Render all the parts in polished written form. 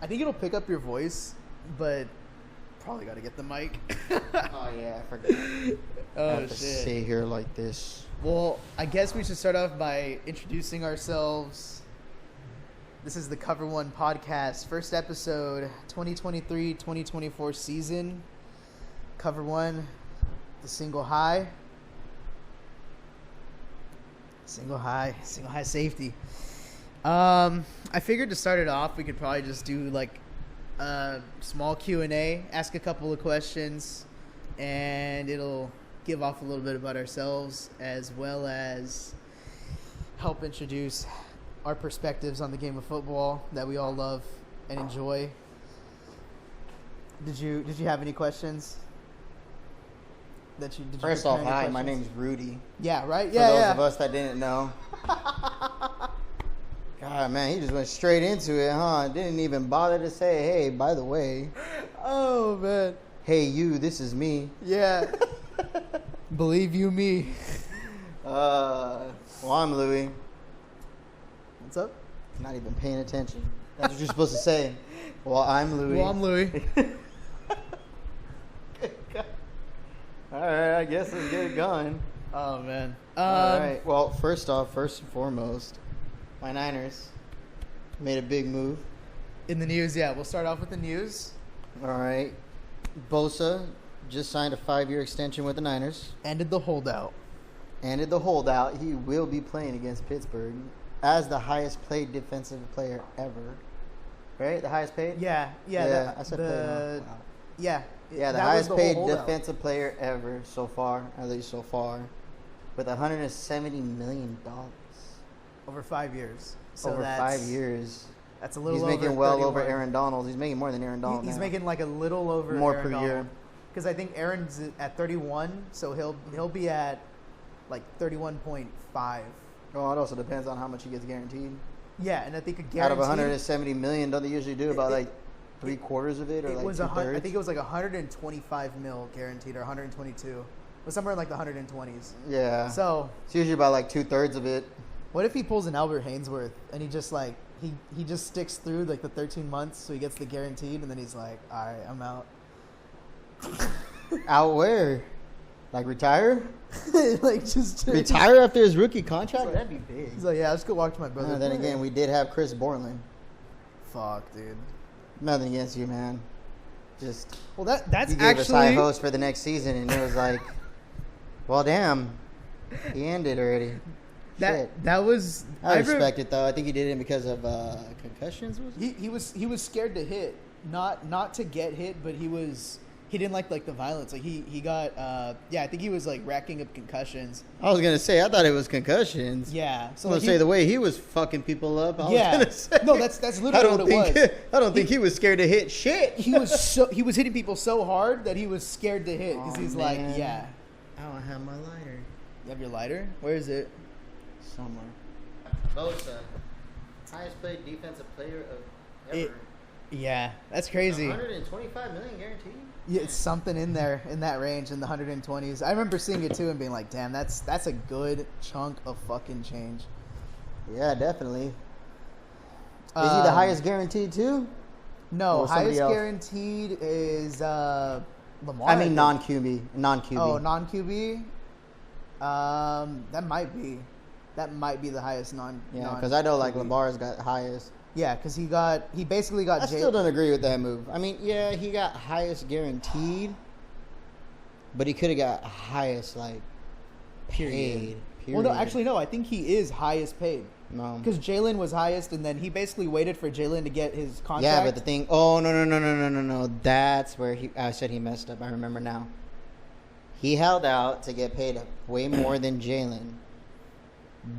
I think it'll pick up your voice, but probably got to get the mic. Oh, yeah, I forgot. Oh, I have to shit. sit here like this. Well, I guess we should start off by introducing ourselves. This is the Cover One podcast, first episode, 2023-2024 season. Cover One, the single high safety. I figured to start it off, we could probably just do like a small Q&A, ask a couple of questions, and it'll give off a little bit about ourselves as well as help introduce our perspectives on the game of football that we all love and enjoy. Did you have any questions? First off, hi, my name's Rudy. Yeah, right? For Yeah, those yeah. of us that didn't know. God, man, he just went straight into it, huh? Didn't even bother to say, hey, by the way. Oh, man. Hey, you, this is me. Yeah. Believe you me. Well, I'm Louie. What's up? Not even paying attention. That's what you're supposed to say. Well, I'm Louie. Well, I'm Louie. All right, I guess let's get it going. Oh, man. All right. Well, first and foremost, my Niners made a big move. In the news, yeah. We'll start off with the news. All right. Bosa just signed a 5-year extension with the Niners. Ended the holdout. He will be playing against Pittsburgh as the highest paid defensive player ever. Right? The highest paid? Yeah. I said paid. Wow. Yeah. Yeah, the that highest was paid whole holdout. defensive player ever so far, at least so far, with $170 million. Over 5 years. So over that's 5 years. That's a little He's over making well 31. over Aaron Donald. He's making more than Aaron Donald. He's now. making like a little over more Aaron per year. Because I think Aaron's at 31, so he'll be at like 31.5. Well, it also depends on how much he gets guaranteed. Yeah, and I think a guaranteed Out of $170 million, don't they usually do about like 3/4 of it, or it like was 2/3? I think it was like 125 mil guaranteed, or 122. It was somewhere in like the 120s. Yeah. So it's usually about like 2/3 of it. what if he pulls an Albert Hainsworth and he just like he just sticks through like the 13 months, so he gets the guaranteed, and then he's like, all right, I'm out. Out where? Like retire? Like just Retire after his rookie contract? Like, That'd be big. He's like, yeah, I'll just go walk to my brother. Then again, we did have Chris Borland. Fuck, dude. Nothing against you, man. Just Well, that's you gave us high actually hopes for the next season, and it was like, well, damn, he ended already. Shit. that was I respect it though. I think he did it because of concussions. Was it? he was scared to hit, not to get hit, but he didn't like the violence. Like he got I think he was like racking up concussions. I was gonna say I thought it was concussions. Yeah, So let's say the way he was fucking people up. I was gonna say, no, that's literally what it was. I don't think he was scared to hit shit. He was hitting people so hard that he was scared to hit because he's like, yeah. I don't have my lighter. You have your lighter? Where is it? Somewhere. Bosa, highest paid defensive player of ever. Yeah, that's crazy. 125 million guaranteed. Yeah, it's something in there in that range in the 120s. I remember seeing it too and being like, damn, that's a good chunk of fucking change. Yeah, definitely. Is he the highest guaranteed too? No, Or somebody highest else? guaranteed is Lamar. I mean think. non-QB. Non-QB. Oh, non-QB. That might be the highest non. Yeah, because I know like Lamar's got highest. Yeah, because he basically got. I still don't agree with that move. I mean, yeah, he got highest guaranteed, but he could have got highest like paid. Well, no, actually, no. I think he is highest paid. No, Because Jalen was highest, and then he basically waited for Jalen to get his contract. yeah, but the thing. Oh no! That's where I said he messed up. I remember now. He held out to get paid way more than Jalen,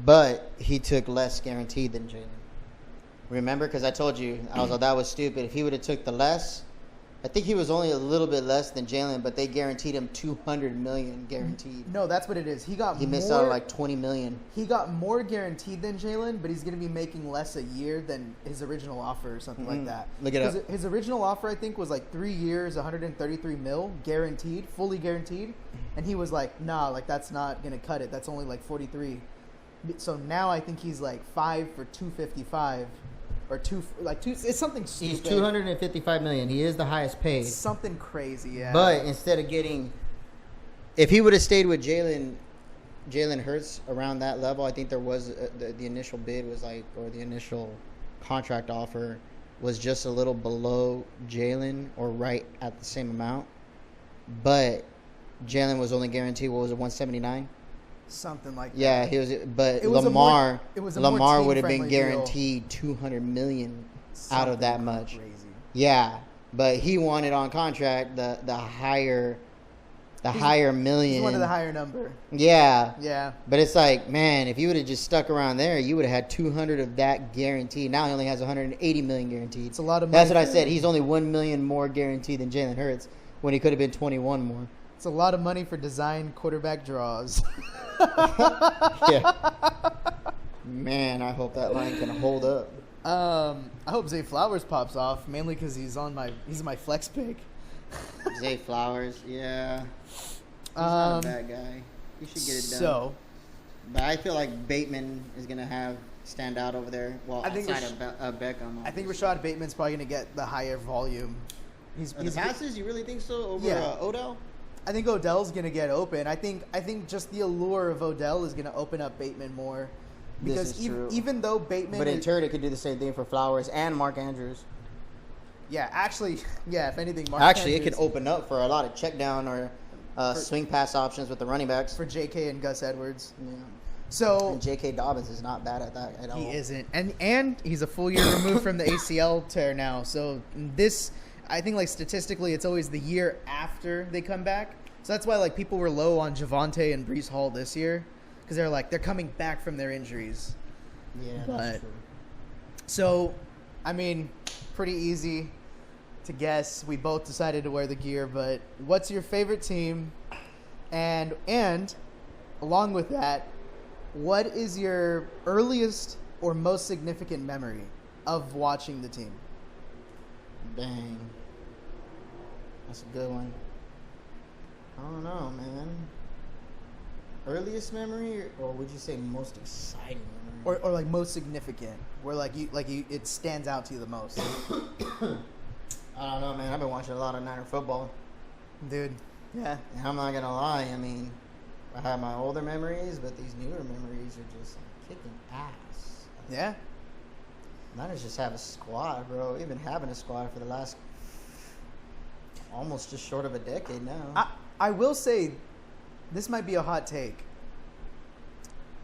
but he took less guaranteed than Jalen. Remember, because I told you, I was like, that was stupid. If he would have took the less, I think he was only a little bit less than Jalen, but they guaranteed him $200 million guaranteed. No, that's what it is. He missed out on like $20 million. He got more guaranteed than Jalen, but he's going to be making less a year than his original offer or something like that. Look it up. His original offer, I think, was like 3 years, 133 mil, guaranteed, fully guaranteed. And he was like, nah, like that's not going to cut it. That's only like 43. So now I think he's like 5 for 255. or two. It's something stupid. He's $255 million. He is the highest paid. Something crazy, yeah. But instead of getting, if he would have stayed with Jalen Hurts around that level, I think there was the initial bid was like, or the initial contract offer was just a little below Jalen or right at the same amount. But Jalen was only guaranteed, what was it, 179? Something like that. Yeah, he was. But Lamar would have been guaranteed $200 million out of that much. Crazy. Yeah, but he wanted on contract the higher million. He's one of the higher number. Yeah. Yeah. But it's like, man, if you would have just stuck around there, you would have had 200 of that guaranteed. Now he only has 180 million guaranteed. It's a lot of money. That's what I said. He's only 1 million more guaranteed than Jalen Hurts when he could have been 21 more. It's a lot of money for design quarterback draws. Yeah. Man, I hope that line can hold up. I hope Zay Flowers pops off, mainly because he's my flex pick. Zay Flowers, yeah. He's not a bad guy. He should get it done. So, but I feel like Bateman is gonna stand out over there. Well, I think outside of Beckham. I think Rashad Bateman's probably gonna get the higher volume. He's passes. You really think so over Odell? I think Odell's gonna get open. I think just the allure of Odell is gonna open up Bateman more. Because even though Bateman, but in turn, it could do the same thing for Flowers and Mark Andrews. Yeah, actually, if anything, it can open up for a lot of check down or swing pass options with the running backs for J.K. and Gus Edwards. Yeah. So and J.K. Dobbins is not bad at that at all. He isn't, and he's a full year removed from the ACL tear now. So this, I think, like statistically, it's always the year after they come back. So that's why like people were low on Javonte and Breece Hall this year because they're coming back from their injuries. Yeah, that's true. So, I mean, pretty easy to guess. We both decided to wear the gear, but what's your favorite team? And along with that, what is your earliest or most significant memory of watching the team? Dang. That's a good one. I don't know, man. Earliest memory, or would you say most exciting memory? Or like most significant, where it stands out to you the most. I don't know, man. I've been watching a lot of Niner football, dude. Yeah. And I'm not gonna lie. I mean, I have my older memories, but these newer memories are just like, kicking ass. Yeah. Niners just have a squad, bro. We've been having a squad for the last almost just short of a decade now. I will say, this might be a hot take.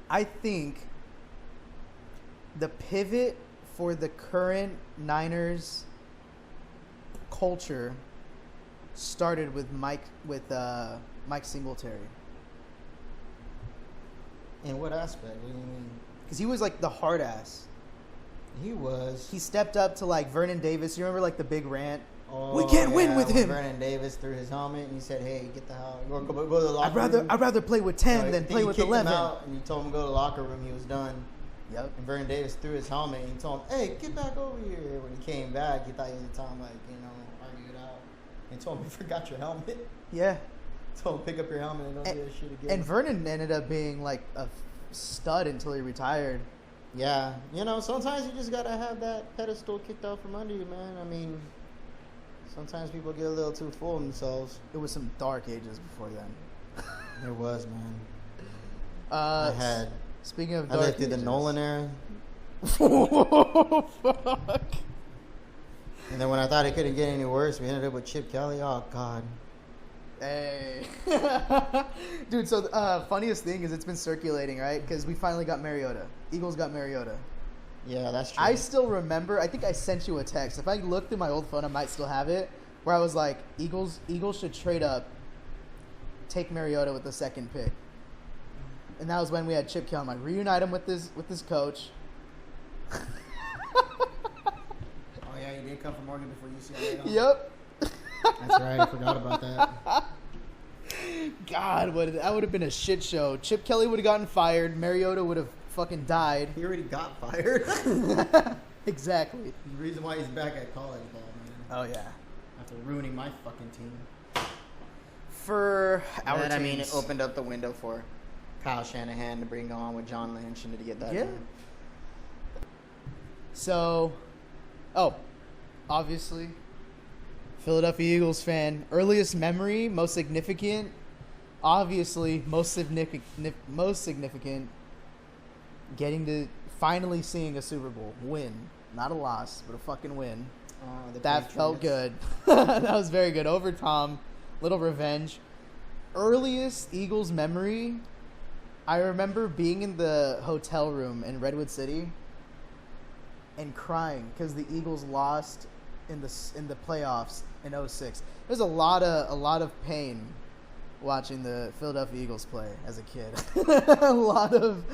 I think the pivot for the current Niners culture started with Mike Singletary. In what aspect? What do you mean? Because he was like the hard ass. He was. He stepped up to like Vernon Davis. You remember like the big rant? Oh, we can't win with him. Vernon Davis threw his helmet and he said, "Hey, get the hell, go to the locker room." I'd rather play with 10 than play with 11. Him out and he told him to go to the locker room. He was done. Yep. And Vernon Davis threw his helmet and he told him, "Hey, get back over here." When he came back, he thought he was gonna tell him argue it out. And told him, "You forgot your helmet." Yeah. Told him, "Pick up your helmet and don't do that shit again." And Vernon ended up being like a stud until he retired. Yeah, sometimes you just gotta have that pedestal kicked out from under you, man. I mean, sometimes people get a little too full of themselves. It was some dark ages before then. There was, man. Speaking of I dark lived through the Nolan era. Oh, fuck. And then when I thought it couldn't get any worse, we ended up with Chip Kelly. Oh, God. Hey. Dude, so funniest thing is it's been circulating, right? Because we finally got Mariota. Eagles got Mariota. Yeah, that's true. I still remember, I think I sent you a text. If I look through my old phone, I might still have it, where I was like, Eagles should trade up, take Mariota with the second pick. And that was when we had Chip Kelly. I'm like, reunite him with this coach. Oh, yeah, he did come from Oregon before UCLA. Yep. That's right. I forgot about that. God, that would have been a shit show. Chip Kelly would have gotten fired. Mariota would have fucking died. He already got fired. Exactly. The reason why he's back at college ball, man. Oh, yeah. After ruining my fucking team. For our teams. I mean, it opened up the window for Kyle Shanahan to bring on with John Lynch and to get that done. So, Oh, obviously, Philadelphia Eagles fan. Earliest memory, most significant. Obviously, most significant. Getting to finally seeing a Super Bowl win, not a loss, but a fucking win. That felt good. That was very good. Over Tom, little revenge. Earliest Eagles memory. I remember being in the hotel room in Redwood City and crying because the Eagles lost in the playoffs in 2006. There's a lot of pain watching the Philadelphia Eagles play as a kid. a lot of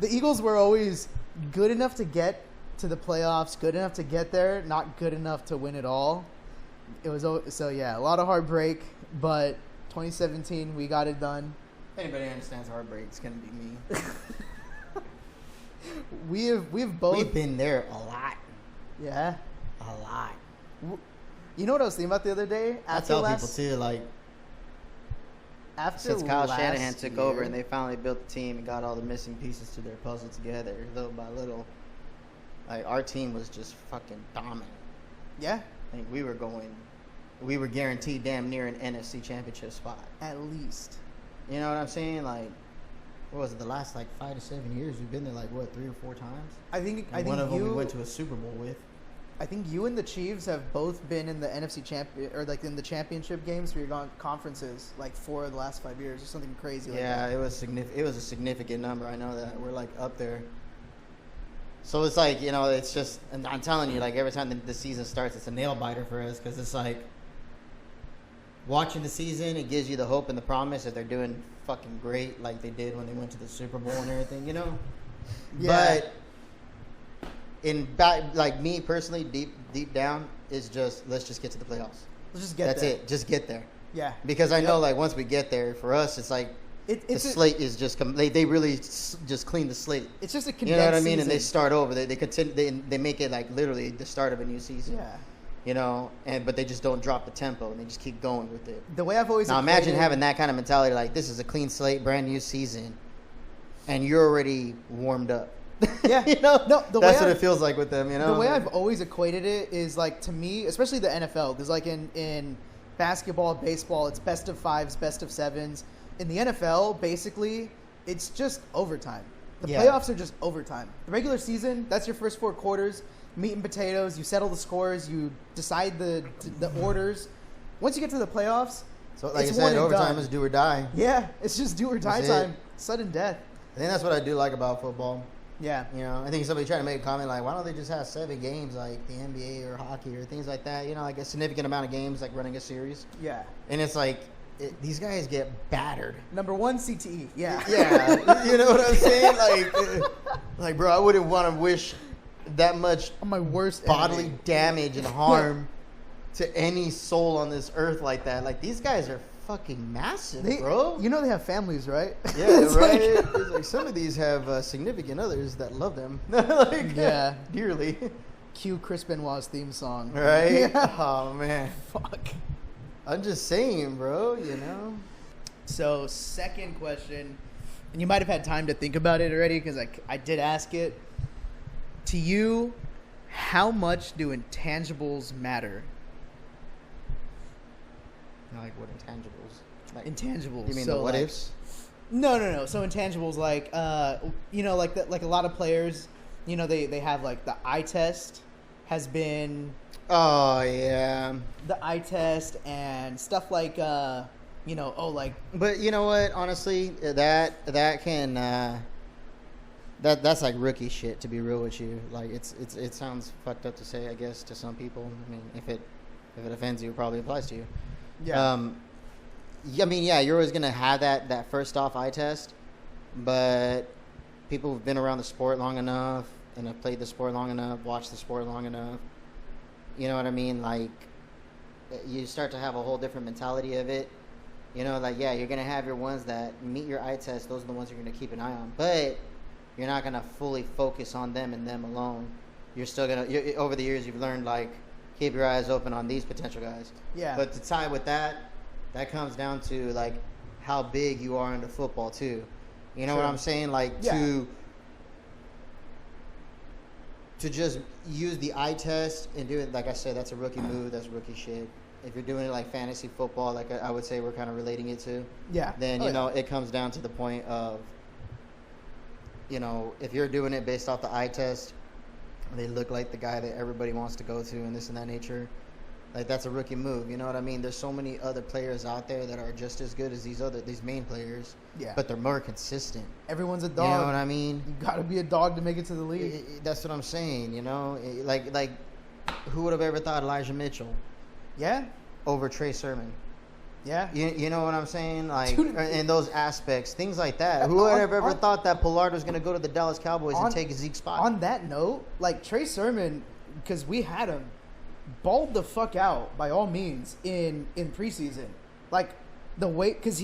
the Eagles were always good enough to get to the playoffs, good enough to get there, not good enough to win it all. It was so yeah, a lot of heartbreak, but 2017 we got it done. If anybody understands heartbreak, it's gonna be me. We've both been there a lot. Yeah, a lot. You know what I was thinking about the other day? I tell people too, like, since Kyle Shanahan took over and they finally built the team and got all the missing pieces to their puzzle together, little by little, like, our team was just fucking dominant. Yeah, I think we were guaranteed damn near an NFC championship spot at least. You know what I'm saying? Like, what was it? The last like 5 to 7 years, we've been there like what 3 or 4 times. I think one of them we went to a Super Bowl with. I think you and the Chiefs have both been in the NFC champion or like in the championship games for your conferences like 4 of the last 5 years or something crazy. Like that. It was significant. It was a significant number. I know that we're like up there. So it's like, you know, it's just, and I'm telling you, like every time the season starts, it's a nail biter for us because it's like watching the season, it gives you the hope and the promise that they're doing fucking great like they did when they went to the Super Bowl and everything, you know? Yeah. But like me personally, deep down, is just, let's just get to the playoffs. Let's just get That's there. it. Just get there. Yeah. Because I know, like, once we get there, for us, it's like, the slate is just, they really just clean the slate. It's just a condensed You know what I mean? season. And they start over. They continue, they make it like literally the start of a new season. Yeah. You know, but they just don't drop the tempo and they just keep going with it. The way I've always now imagine having that kind of mentality, like this is a clean slate, brand new season, and you're already warmed up. Yeah, you know, that's what it feels like with them. You know, the way I've always equated it is like, to me, especially the NFL, because like in basketball, baseball, it's best of 5s, best of 7s. In the NFL, basically, it's just overtime. The playoffs are just overtime. The regular season, that's your first 4 quarters. Meat and potatoes. You settle the scores. You decide the orders. Once you get to the playoffs, so like you said, overtime is do or die. Yeah, it's just do or die time. Sudden death. I think that's what I do like about football. Yeah. You know, I think somebody tried to make a comment like, why don't they just have 7 games like the NBA or hockey or things like that? You know, like a significant amount of games like running a series. Yeah. And it's like, these guys get battered. Number 1, CTE. Yeah. Yeah. You know what I'm saying? Like, bro, I wouldn't want to wish that much my worst bodily enemy. Damage and harm to any soul on this earth like that. Like, these guys are fucking massive, bro. You know they have families, right? Yeah, right. It's like some of these have significant others that love them, like, yeah, dearly. Cue Chris Benoit's theme song, right? Yeah. Oh man, fuck. I'm just saying, bro. You know. So, second question, and you might have had time to think about it already because I did ask it. To you, how much do intangibles matter? Like what intangibles? Like, intangibles. You mean so the what ifs? No. So intangibles, like you know, like a lot of players, you know, they have like the eye test has been. Oh yeah. The eye test and stuff like you know, like. But you know what? Honestly, that can. That's like rookie shit, to be real with you. Like it sounds fucked up to say, I guess, to some people. I mean, if it offends you, it probably applies to you. Yeah. I mean, yeah, you're always gonna have that first off eye test, but people who've been around the sport long enough and have played the sport long enough, watched the sport long enough, you know what I mean? Like, you start to have a whole different mentality of it. You know, like, yeah, you're gonna have your ones that meet your eye test. Those are the ones you're gonna keep an eye on, but you're not gonna fully focus on them and them alone. You're still gonna. Over the years, you've learned, like, keep your eyes open on these potential guys. Yeah. But to tie with that comes down to like how big you are into football too. You know what I'm saying? Like, to just use the eye test and do it, like I said, that's a rookie move. That's rookie shit. If you're doing it like fantasy football, like I would say we're kind of relating it to, then, you know, it comes down to the point of, you know, if you're doing it based off the eye test, they look like the guy that everybody wants to go to and this and that nature. Like, that's a rookie move. You know what I mean? There's so many other players out there that are just as good as these main players. Yeah. But they're more consistent. Everyone's a dog. You know what I mean? You got to be a dog to make it to the league. That's what I'm saying, you know? Like, who would have ever thought Elijah Mitchell? Yeah. Over Trey Sermon. Yeah. You know what I'm saying? Like, dude, in those aspects, things like that. Who would have ever thought that Pollard was going to go to the Dallas Cowboys and take Zeke's spot? On that note, like, Trey Sermon, because we had him, balled the fuck out by all means in preseason. Like, the way, because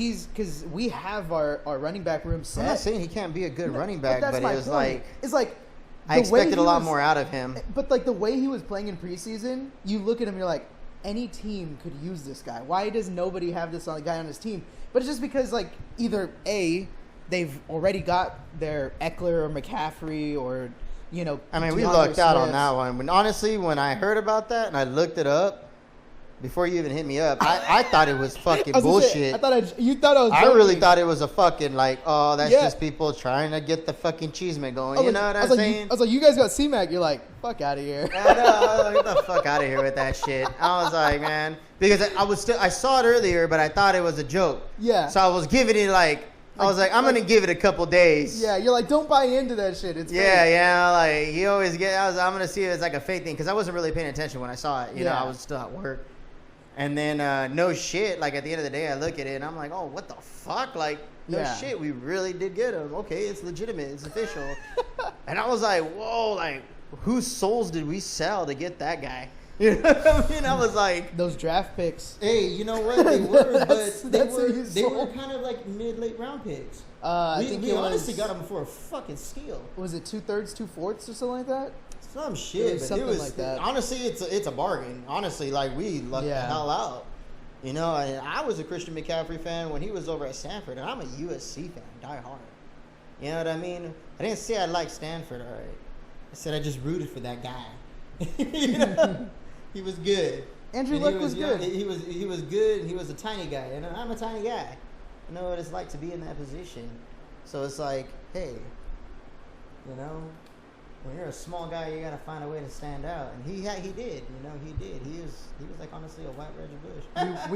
we have our running back room set. I'm not saying he can't be a good running back, but it was point. It's like I expected a lot more out of him. But like the way he was playing in preseason, you look at him, you're like, any team could use this guy. Why does nobody have this guy on his team? But it's just because, like, either A, they've already got their Eckler or McCaffrey or, you know, I mean, we lucked out on that one. When honestly, when I heard about that and I looked it up, before you even hit me up, I thought it was fucking bullshit. You thought I was joking. I really thought it was a fucking, like, oh, that's just people trying to get the fucking cheesement going. You know what I'm saying? I was like, you guys got C-Mac. You're like, fuck out of here. I know, get the fuck out of here with that shit. I was like, man, because I saw it earlier, but I thought it was a joke. Yeah. So I was giving it I was like, I'm going to give it a couple days. Yeah, you're like, don't buy into that shit. It's fake. Yeah, like, you always I'm going to see it as like a fake thing, because I wasn't really paying attention when I saw it. You know, I was still at work. And then, no shit, like, at the end of the day, I look at it, and I'm like, oh, what the fuck? Like, no shit, we really did get him. Okay, it's legitimate. It's official. And I was like, whoa, like, whose souls did we sell to get that guy? You know what I mean? I was like... Those draft picks. Hey, you know what? They were, but they were kind of like mid-late round picks. We honestly got them for a fucking steal. Was it 2/3, 2/4 or something like that? Some shit, but something like that. Honestly, it's a bargain. Honestly, like, we lucked the hell out. You know, I was a Christian McCaffrey fan when he was over at Stanford, and I'm a USC fan, die hard. You know what I mean? I didn't say I liked Stanford, all right. I said I just rooted for that guy. You know? He was good. Andrew Luck was good. He was good, and he was a tiny guy, and I'm a tiny guy. I know what it's like to be in that position. So it's like, hey, you know, when you're a small guy, you gotta find a way to stand out, and he did. You know, he did. He was like, honestly, a white Reggie Bush.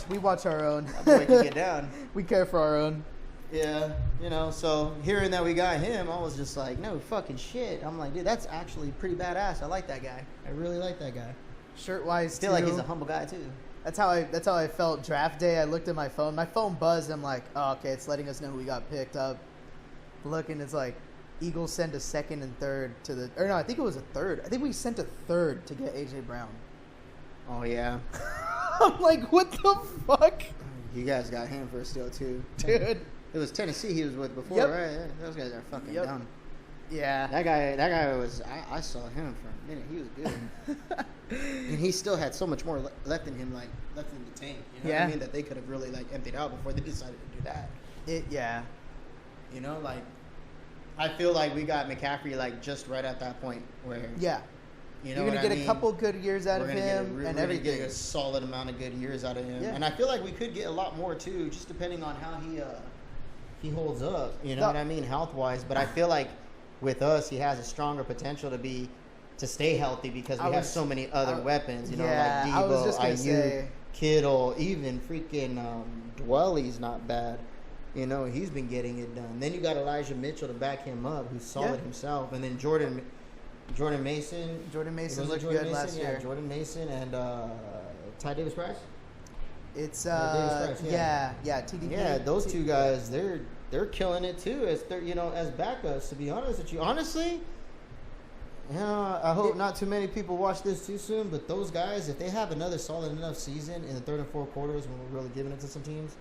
we watch our own. That boy can get down. We care for our own. Yeah, you know. So hearing that we got him, I was just like, no fucking shit. I'm like, dude, that's actually pretty badass. I like that guy. I really like that guy. Shirt wise, feel like he's a humble guy too. That's how I felt draft day. I looked at my phone. My phone buzzed. I'm like, oh, okay, it's letting us know who we got picked up. Looking, it's like, Eagles send a second and third to the... Or no, I think it was a third. I think we sent a third to get A.J. Brown. Oh, yeah. I'm like, what the fuck? You guys got him for a steal, too. Dude. It was Tennessee he was with before, right? Yeah, those guys are fucking dumb. Yeah. That guy was... I saw him for a minute. He was good. And he still had so much more left in him, like, left in the tank. You know what I mean? That they could have really, like, emptied out before they decided to do that. You know, like... I feel like we got McCaffrey, like, just right at that point where... Yeah. You know, you're going to get a couple good years out of him and everything. We're going to get a solid amount of good years out of him. Yeah. And I feel like we could get a lot more, too, just depending on how he holds up. You know what I mean? Health-wise. But I feel like with us, he has a stronger potential to stay healthy because we have so many other weapons. You know, like Debo, Ayuk, Kittle, even freaking Dwelly's not bad. You know, he's been getting it done. Then you got Elijah Mitchell to back him up, who's solid himself. And then Jordan Mason. Jordan Mason looked good last year. Jordan Mason and Ty Davis Price. It's Davis Price, TDP. Yeah, those two guys, they're killing it too as as backups. To be honest with you, honestly, you know, I hope not too many people watch this too soon. But those guys, if they have another solid enough season in the third and fourth quarters when we're really giving it to some teams,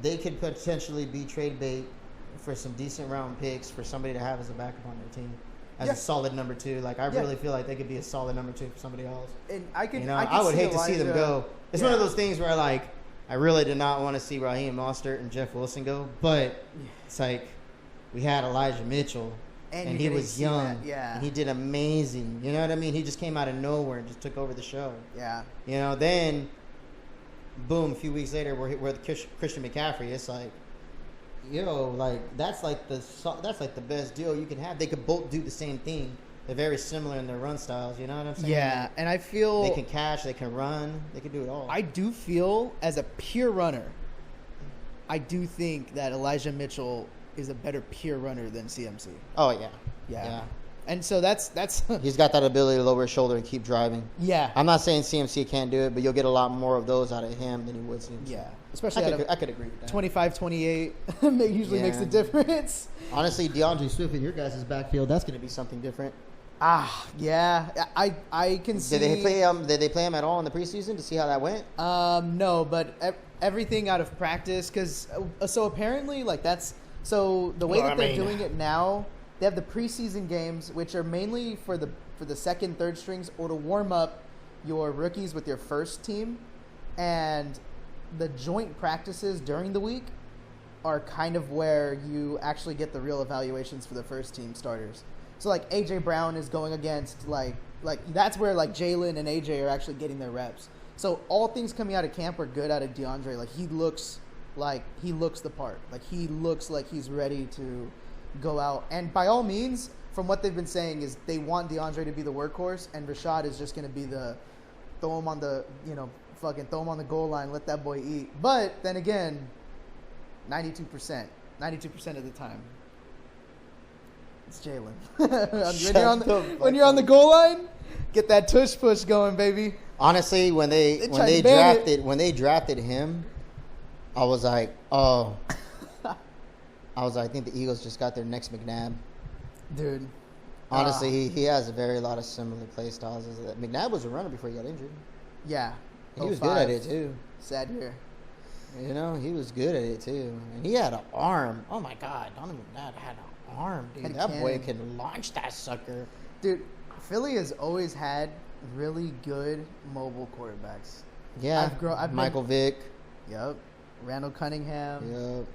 they could potentially be trade bait for some decent round picks for somebody to have as a backup on their team. As a solid number two. Like, I really feel like they could be a solid number two for somebody else. And I would hate to see them go. It's one of those things where, like, I really did not want to see Raheem Mostert and Jeff Wilson go. But it's like, we had Elijah Mitchell. And you're he getting was to see young. that, yeah. And he did amazing. You know what I mean? He just came out of nowhere and just took over the show. Yeah. You know, then, boom, a few weeks later, we're with Christian McCaffrey. It's like, yo, like that's like the best deal you can have. They could both do the same thing. They're very similar in their run styles. You know what I'm saying? Yeah, and I feel they can catch, they can run, they can do it all. I do feel as a pure runner, I do think that Elijah Mitchell is a better pure runner than CMC. Oh yeah. Yeah. And so that's he's got that ability to lower his shoulder and keep driving. Yeah. I'm not saying CMC can't do it, but you'll get a lot more of those out of him than you would CMC. Yeah. Especially I could agree with that. 25-28 usually makes a difference. Honestly, DeAndre Swift in your guys' backfield, that's going to be something different. Yeah. I can see. Did they play him at all in the preseason to see how that went? No, but everything out of practice because so apparently like that's so the way that they're doing it now. They have the preseason games, which are mainly for the second, third strings, or to warm up your rookies with your first team, and the joint practices during the week are kind of where you actually get the real evaluations for the first team starters. So like AJ Brown is going against like that's where like Jalen and AJ are actually getting their reps. So all things coming out of camp are good out of DeAndre. Like he looks the part. Like he looks like he's ready to go out. And by all means, from what they've been saying is they want DeAndre to be the workhorse and Rashad is just going to be the throw him on the, throw him on the goal line, let that boy eat. But then again, 92% of the time. It's Jalen. when you're on the goal line, get that tush push going, baby. Honestly, when they drafted him, I was like, oh. I think the Eagles just got their next McNabb. Dude. Honestly, he has a lot of similar play styles. McNabb was a runner before he got injured. Yeah. And he was good at it, too. Sad year. You know, he was good at it, too. And he had an arm. Oh, my God. Donovan McNabb had an arm, dude. That boy can launch that sucker. Dude, Philly has always had really good mobile quarterbacks. Yeah. Michael Vick. Yep. Randall Cunningham. Yep.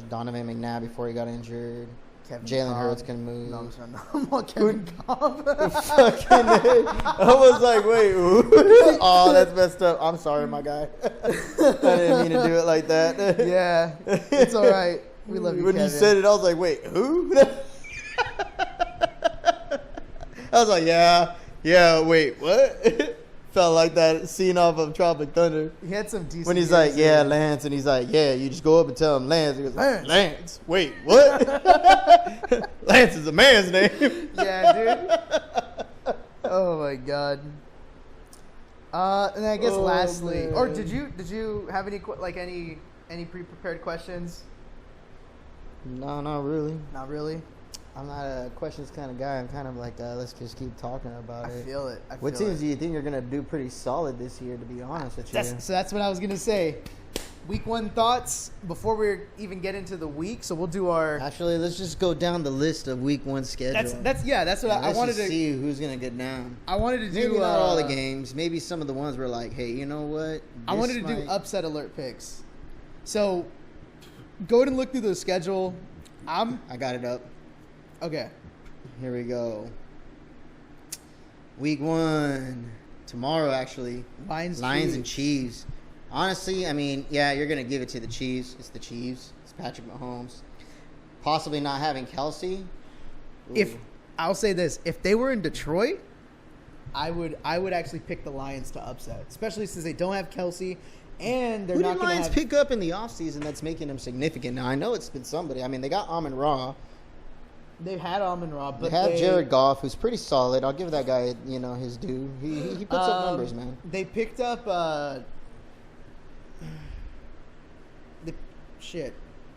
Donovan McNabb before he got injured. Jalen Hurts can move. No, Kevin Cobb. I was like, wait. Oh, that's messed up. I'm sorry, my guy. I didn't mean to do it like that. Yeah. It's all right. We love you, When Kevin. you said it, I was like, wait, who? I was like, yeah, wait, what? Felt like that scene off of Tropic Thunder. He had some decent. When he's like, yeah, Lance, and he's like, yeah, you just go up and tell him Lance. He goes, Lance. Wait, what? Lance is a man's name. Yeah, dude. Oh my God. And I guess lastly, man. or did you have any pre-prepared questions? No, not really. Not really. I'm not a questions kind of guy. I'm kind of like, let's just keep talking about it. I feel it. What teams do you think are going to do pretty solid this year, to be honest with you? So that's what I was going to say. Week 1 thoughts before we even get into the week. So we'll do our... Actually, let's just go down the list of week 1 schedule. That's what I wanted to... see who's going to get down. I wanted to do... Maybe not all the games. Maybe some of the ones were like, hey, you know what? I wanted to do upset alert picks. So go ahead and look through the schedule. I got it up. Okay. Here we go. Week 1. Tomorrow, actually. Lions and Chiefs. Honestly, I mean, yeah, you're going to give it to the Chiefs. It's the Chiefs. It's Patrick Mahomes. Possibly not having Kelsey. If I'll say this, if they were in Detroit, I would actually pick the Lions to upset, especially since they don't have Kelsey and they're not going to have... Who did Lions pick up in the offseason that's making them significant? Now, I know it's been somebody. I mean, they got Amon-Ra. They've had Amon-Ra, but they have Jared Goff, who's pretty solid. I'll give that guy, his due. He puts up numbers, man. They picked up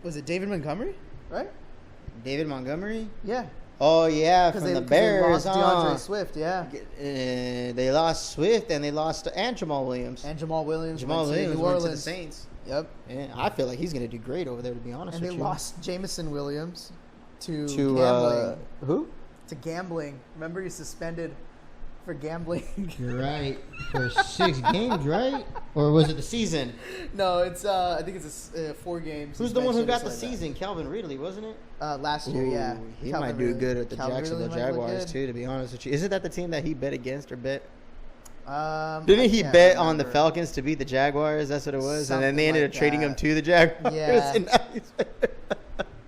was it David Montgomery? Right? David Montgomery? Yeah. Oh yeah, from the Bears. They lost DeAndre Swift. Yeah. They lost Swift and they lost Jamal Williams. Jamal Williams went to the Saints. Yep. Yeah, I feel like he's going to do great over there, to be honest with you. And they lost Jameson Williams to gambling. Who? To gambling. Remember, he's suspended for gambling. You're right. For 6 games, right? Or was it the season? No, it's I think it's 4 games. Who's the one who got the season? Calvin Ridley, wasn't it? Last year, yeah. He Calvin might do Ridley. good at the Calvin Jacksonville Ridley might look Jaguars good. too. To be honest with you, isn't that the team that he bet against or bet? I Didn't he can't bet on the remember. Falcons to beat the Jaguars? That's what it was, and then Something they ended like up trading him that. to the Jaguars. Yeah. And now he's-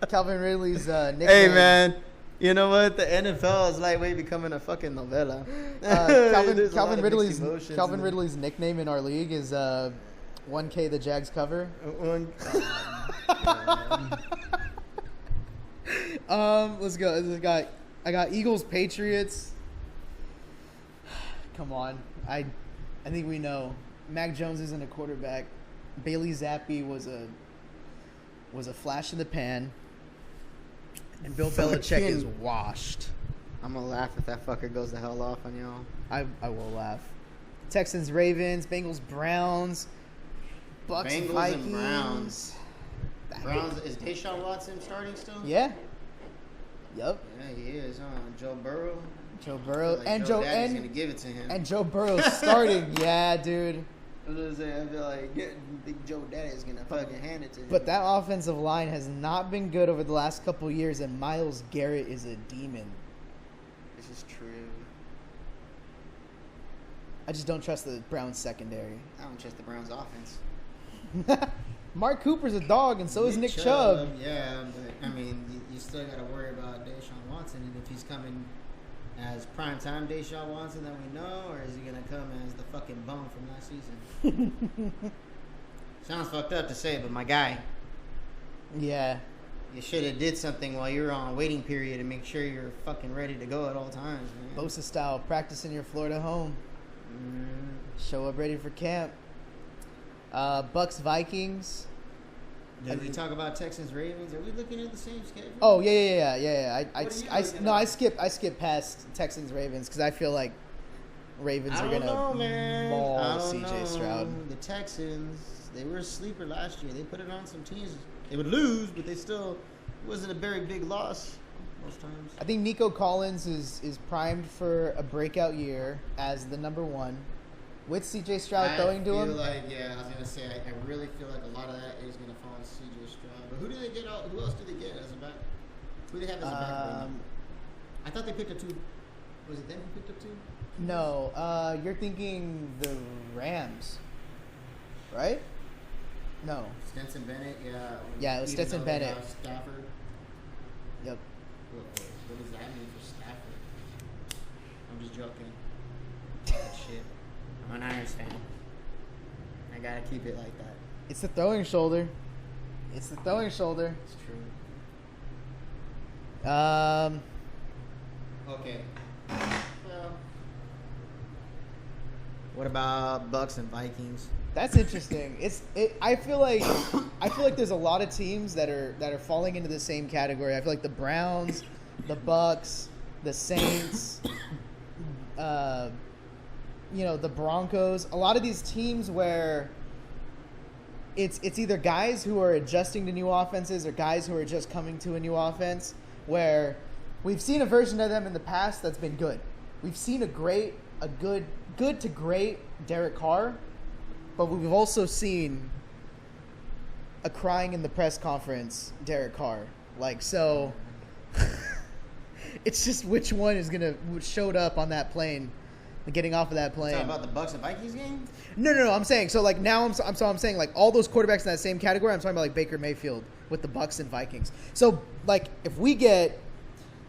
Calvin Ridley's nickname. Hey man, you know what? The NFL is lightweight becoming a fucking novella. There's a lot of mixed emotions Calvin in Ridley's nickname in our league is 1K the Jags cover. Let's go. I got Eagles Patriots. Come on, I think we know. Mac Jones isn't a quarterback. Bailey Zappi was a flash in the pan, and Bill Belichick is washed. I'm gonna laugh if that fucker goes the hell off on y'all. I will laugh. Texans, Ravens, Bengals, Browns, Bucks, Bengals Vikings. and Browns. Browns, is Deshaun Watson starting still? Yeah. Yep. Yeah, he is. Joe Burrow. Joe I Burrow feel like and Joe Joe Daddy's gonna give it to him. and Joe Burrow starting. Yeah, dude. I was gonna say, I feel like Big Joe Daddy is gonna fucking hand it to him. But that offensive line has not been good over the last couple of years, and Myles Garrett is a demon. This is true. I just don't trust the Browns secondary. I don't trust the Browns offense. Mark Cooper's a dog, and so is Nick Chubb. Yeah, but I mean, you still got to worry about Deshaun Watson, and if he's coming as primetime Deshaun Watson that we know, or is he gonna come as the fucking bum from last season? Sounds fucked up to say, but my guy, Yeah. you should have did something while you're on waiting period and make sure you're fucking ready to go at all times, man. Bosa style, practice in your Florida home. Show up ready for camp. Bucks, Vikings. Did we talk about Texans Ravens? Are we looking at the same schedule? Oh yeah. What are you looking at? I skip past Texans Ravens because I feel like Ravens I are don't gonna know, man. maul I don't CJ know. Stroud. The Texans, they were a sleeper last year. They put it on some teams. They would lose, but they still it wasn't a very big loss most times. I think Nico Collins is primed for a breakout year as the number one, with CJ Stroud throwing to him. I was gonna say I really feel like a lot of that is gonna fall on CJ Stroud. But who did they get? Who else did they get as a back? Who do they have as a back? Right now? I thought they picked up two. Was it them who picked up two? No, you're thinking the Rams, right? No. Stetson Bennett, yeah. Yeah, it was Even Stetson though they Bennett. have Stafford. Yep. What does that mean for Stafford? I'm just joking. Shit. I'm an Niners fan. I gotta keep it like that. It's the throwing shoulder. It's the throwing shoulder. It's true. Okay. Well, what about Bucks and Vikings? That's interesting. I feel like there's a lot of teams that are falling into the same category. I feel like the Browns, the Bucks, the Saints, the Broncos. A lot of these teams where it's either guys who are adjusting to new offenses or guys who are just coming to a new offense, where we've seen a version of them in the past that's been good. We've seen a good to great Derek Carr, but we've also seen a crying in the press conference Derek Carr. So it's just which one is showed up on that plane, getting off of that plane. Talking about the Bucks and Vikings game? No. I'm saying I'm saying like all those quarterbacks in that same category. I'm talking about like Baker Mayfield with the Bucks and Vikings. So like if we get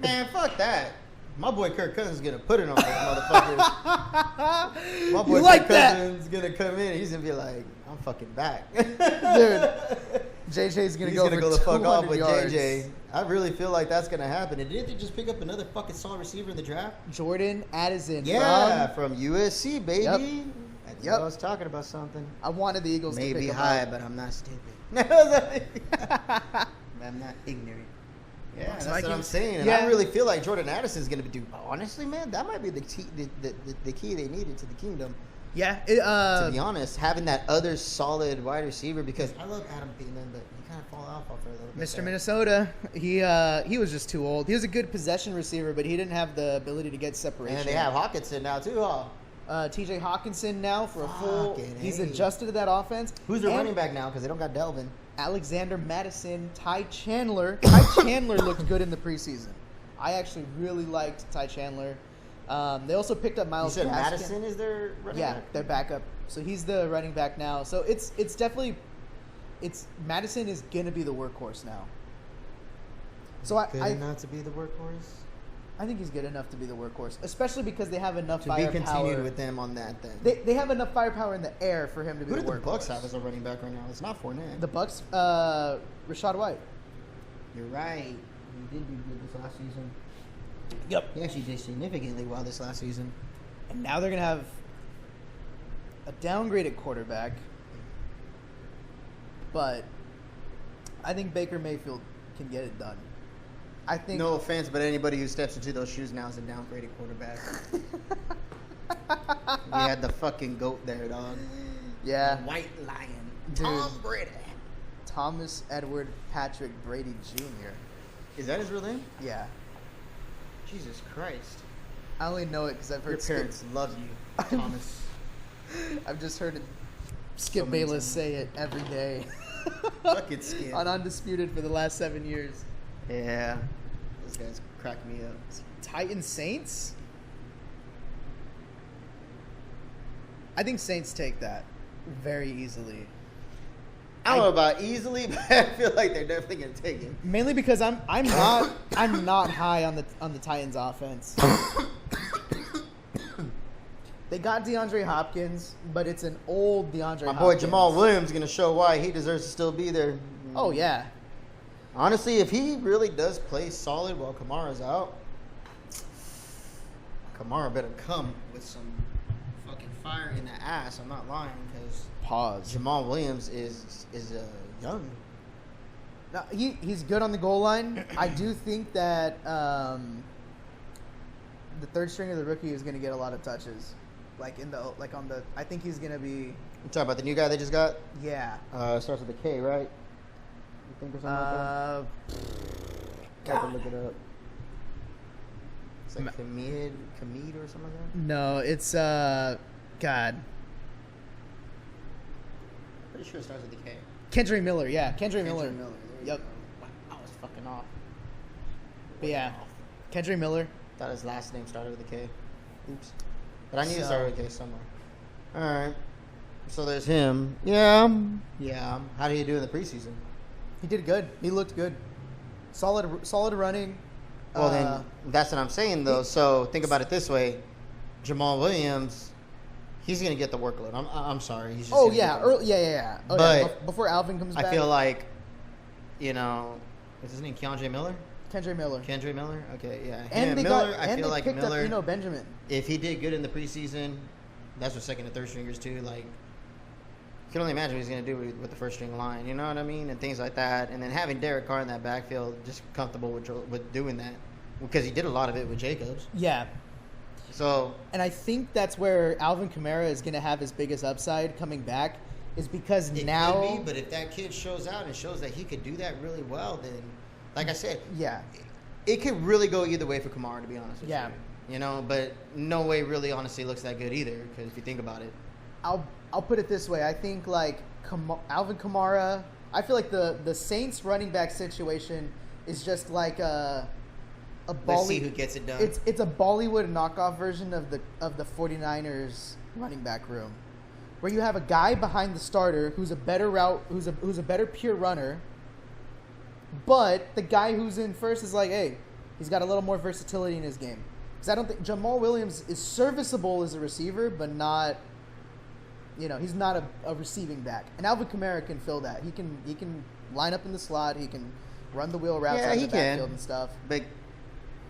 Man, fuck that. My boy Kirk Cousins is gonna put it on those motherfuckers. My boy Kirk Cousins is gonna come in and he's gonna be like, I'm fucking back. dude, JJ's gonna He's go gonna for go the fuck off 200 with yards. JJ. I really feel like that's gonna happen. And didn't they just pick up another fucking solid receiver in the draft? Jordan Addison. Yeah, from USC, baby. Yep. That's Yep. what I was talking about something. I wanted the Eagles to Maybe pick him high, up. but I'm not stupid. I'm not ignorant. Yeah, Bucks, that's what I'm Vikings. saying. And Yeah. I really feel like Jordan Addison is going to do. Honestly, man, that might be the key they needed to the kingdom. Yeah. To be honest, having that other solid wide receiver, because I love Adam Thielen, but he kind of fall off for a little bit. Mr. there. Minnesota, he was just too old. He was a good possession receiver, but he didn't have the ability to get separation. And they have Hawkinson now too, huh? TJ Hawkinson now for a full. Fucking He's A. adjusted to that offense. Who's their And running back now? Because they don't got Delvin. Alexander Madison, Ty Chandler. Ty Chandler looked good in the preseason. I actually really liked Ty Chandler. They also picked up You Miles. said Gaskin. Madison is their running Yeah, back? their backup. So he's the running back now. So it's definitely Madison is gonna be the workhorse now. So Good I enough to be the workhorse? think he's good enough to be the workhorse, especially because they have enough To be firepower. continued with them on that then. They have enough firepower in the air for him to be Who the did the workhorse. Bucks have as a running back right now? It's not Fournette. The Bucks, Rashad White. You're right. He did do good this last season. Yep. He actually did significantly well this last season. And now they're gonna have a downgraded quarterback, but I think Baker Mayfield can get it done. I think. No offense, but anybody who steps into those shoes now is a downgraded quarterback. We had the fucking GOAT there, dog. Yeah. White Lion. Dude. Tom Brady. Thomas Edward Patrick Brady Jr. Is that his real name? Yeah. Jesus Christ. I only know it because I've Your heard parents love you, Thomas. I've just heard Skip So many Bayless times. say it every day. Fucking Skip. On Undisputed for the last 7 years. Yeah. Those guys crack me up. Titans Saints? I think Saints take that very easily. I don't know about easily, but I feel like they're definitely gonna take it. Mainly because I'm not high on the Titans offense. They got DeAndre Hopkins, but it's an old DeAndre My Hopkins. boy Jamal Williams gonna show why he deserves to still be there. Oh yeah. Honestly, if he really does play solid while Kamara's out, Kamara better come with some fucking fire in the ass. I'm not lying, because Pause. Jamal Williams is young. No, he's good on the goal line. I do think that the third string of the rookie is going to get a lot of touches, I think he's going to be. You talking about the new guy they just got? Yeah. Starts with a K, right? You think or something like that? I can look it up. It's like Kamid or something like that. No, it's God. Pretty sure it starts with a K. Kendry Miller. Yeah, Kendry Miller. Miller. There you Yep. go. Wow, I was fucking off. But yeah, Kendry Miller. Thought his last name started with a K. Oops. But I knew it So- started with a K somewhere. All right. So there's him. Yeah. Yeah. How did he do in the preseason? He did good. He looked good. Solid running. Well, then that's what I'm saying, though. So think about it this way: Jamal Williams, he's gonna get the workload. I'm sorry. He's just Oh gonna yeah, get the workload. yeah. Oh, But yeah. Before Alvin comes back. I feel like, is his name Keandre Miller? Kendry Miller. Kendry Miller? Okay, yeah. Him And and they Miller, got, I and feel they like picked Miller, up Benjamin. if he did good in the preseason, that's what second and third stringers too. Like, you can only imagine what he's going to do with the first string line. You know what I mean? And things like that. And then having Derek Carr in that backfield, just comfortable with doing that, because he did a lot of it with Jacobs. Yeah. So And I think that's where Alvin Kamara is going to have his biggest upside coming back, is because it now. could be, but if that kid shows out and shows that he could do that really well, then, like I said, Yeah. it could really go either way for Kamara, to be honest with Yeah. you. You know, but no way really honestly looks that good either, because if you think about it. I'll put it this way. I think like Alvin Kamara. I feel like the Saints running back situation is just like a Let's see who gets it done. It's a Bollywood knockoff version of the 49ers running back room, where you have a guy behind the starter who's a better who's a better pure runner, but the guy who's in first is like, hey, he's got a little more versatility in his game. Because I don't think Jamal Williams is serviceable as a receiver, but not. He's not a receiving back. And Alvin Kamara can fill that. He can line up in the slot. He can run the wheel routes out of the backfield and stuff. But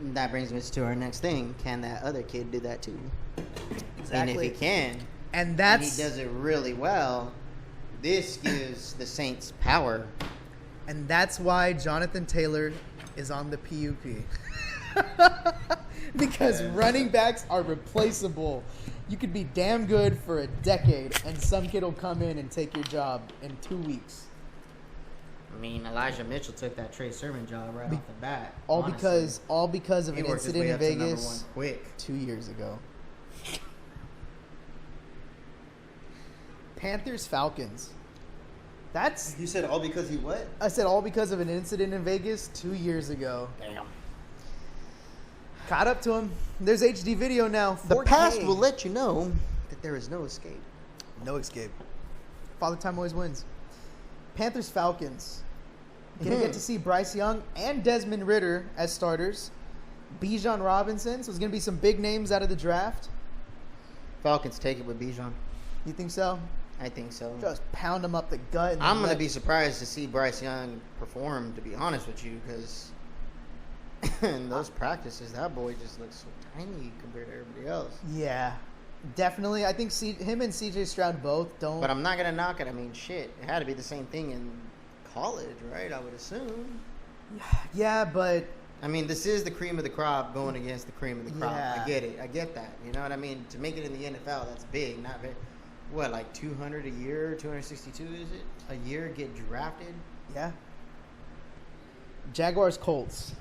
that brings us to our next thing. Can that other kid do that too? Exactly. And if he can, and and that's he does it really well, this gives the Saints power. and that's why Jonathan Taylor is on the PUP. Because running backs are replaceable. You could be damn good for a decade, and some kid will come in and take your job in 2 weeks. I mean, Elijah Mitchell took that Trey Sermon job right off the bat. All honestly. because of He an worked his incident way in up to number Vegas one quick. 2 years ago. Panthers Falcons. That's You said all because he what? I said all because of an incident in Vegas 2 years ago. Damn. Caught up to him. There's HD video now. 4K. The past will let you know that there is no escape. No escape. Father Time always wins. Panthers Falcons. Gonna get to see Bryce Young and Desmond Ridder as starters. Bijan Robinson. So there's gonna be some big names out of the draft. Falcons take it with Bijan. You think so? I think so. Just pound him up the gut. And I'm going to be surprised to see Bryce Young perform, to be honest with you, because in those practices, that boy just looks so tiny compared to everybody else. Yeah, definitely. I think him and CJ Stroud both don't. But I'm not going to knock it. I mean, shit, it had to be the same thing in college, right? I would assume. Yeah, but I mean, this is the cream of the crop going against the cream of the crop. Yeah. I get it. I get that. You know what I mean? To make it in the NFL, that's big. Not very. What, like 200 a year? 262 is it? A year get drafted? yeah. Jaguars Colts.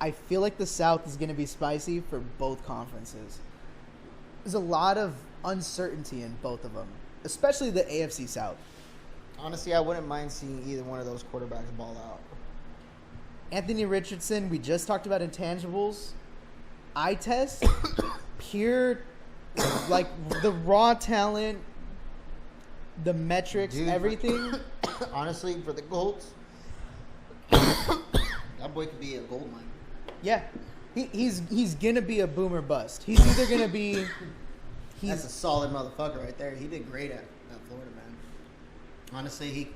I feel like the South is going to be spicy for both conferences. There's a lot of uncertainty in both of them, especially the AFC South. Honestly, I wouldn't mind seeing either one of those quarterbacks ball out. Anthony Richardson, we just talked about intangibles. Eye test, pure, like the raw talent, the metrics, Dude, everything. Honestly, for the Colts, that boy could be a gold mine. Yeah, he's gonna be a boomer bust. He's either gonna be. That's a solid motherfucker right there. He did great at Florida, man. Honestly,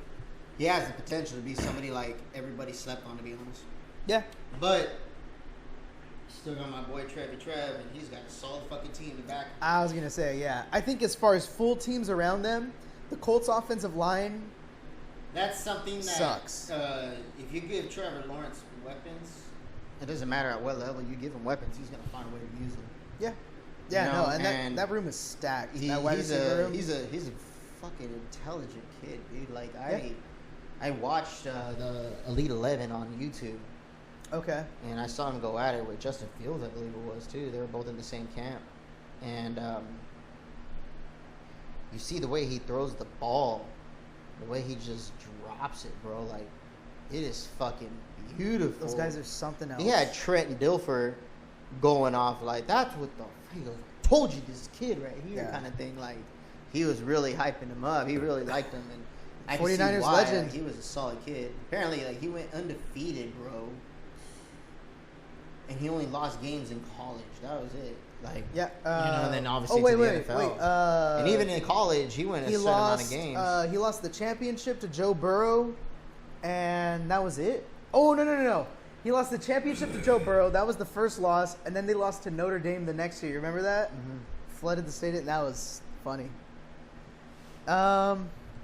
he has the potential to be somebody like everybody slept on, to be honest. Yeah, But still got my boy Trev, and he's got a solid fucking team in the back. I was gonna say yeah. I think as far as full teams around them, the Colts offensive line. That's something that Sucks. If you give Trevor Lawrence weapons, it doesn't matter at what level you give him weapons, he's gonna find a way to use them. Yeah, yeah, You know, no, and and that room is stacked. He's that wide receiver room. a fucking intelligent kid, dude. Like I watched the Elite 11 on YouTube, Okay. and I saw him go at it with Justin Fields, I believe it was too. They were both in the same camp, and you see the way he throws the ball, the way he just drops it, bro. Like it is fucking beautiful. Those guys are something else. He had Trent Dilfer going off like, that's what the he goes, I told you this kid right here, Yeah. kind of thing. Like he was really hyping him up. He really liked him, and I can see 49ers why. legend. Like, he was a solid kid. Apparently, like he went undefeated, bro. And he only lost games in college. That was it. Like Yeah. and then obviously wait, to the wait, NFL. wait. And even in college, he went a certain amount of games. He lost the championship to Joe Burrow, and that was it. Oh no! He lost the championship to Joe Burrow. That was the first loss, and then they lost to Notre Dame the next year. Remember that? Mm-hmm. Flooded the stadium. That was funny.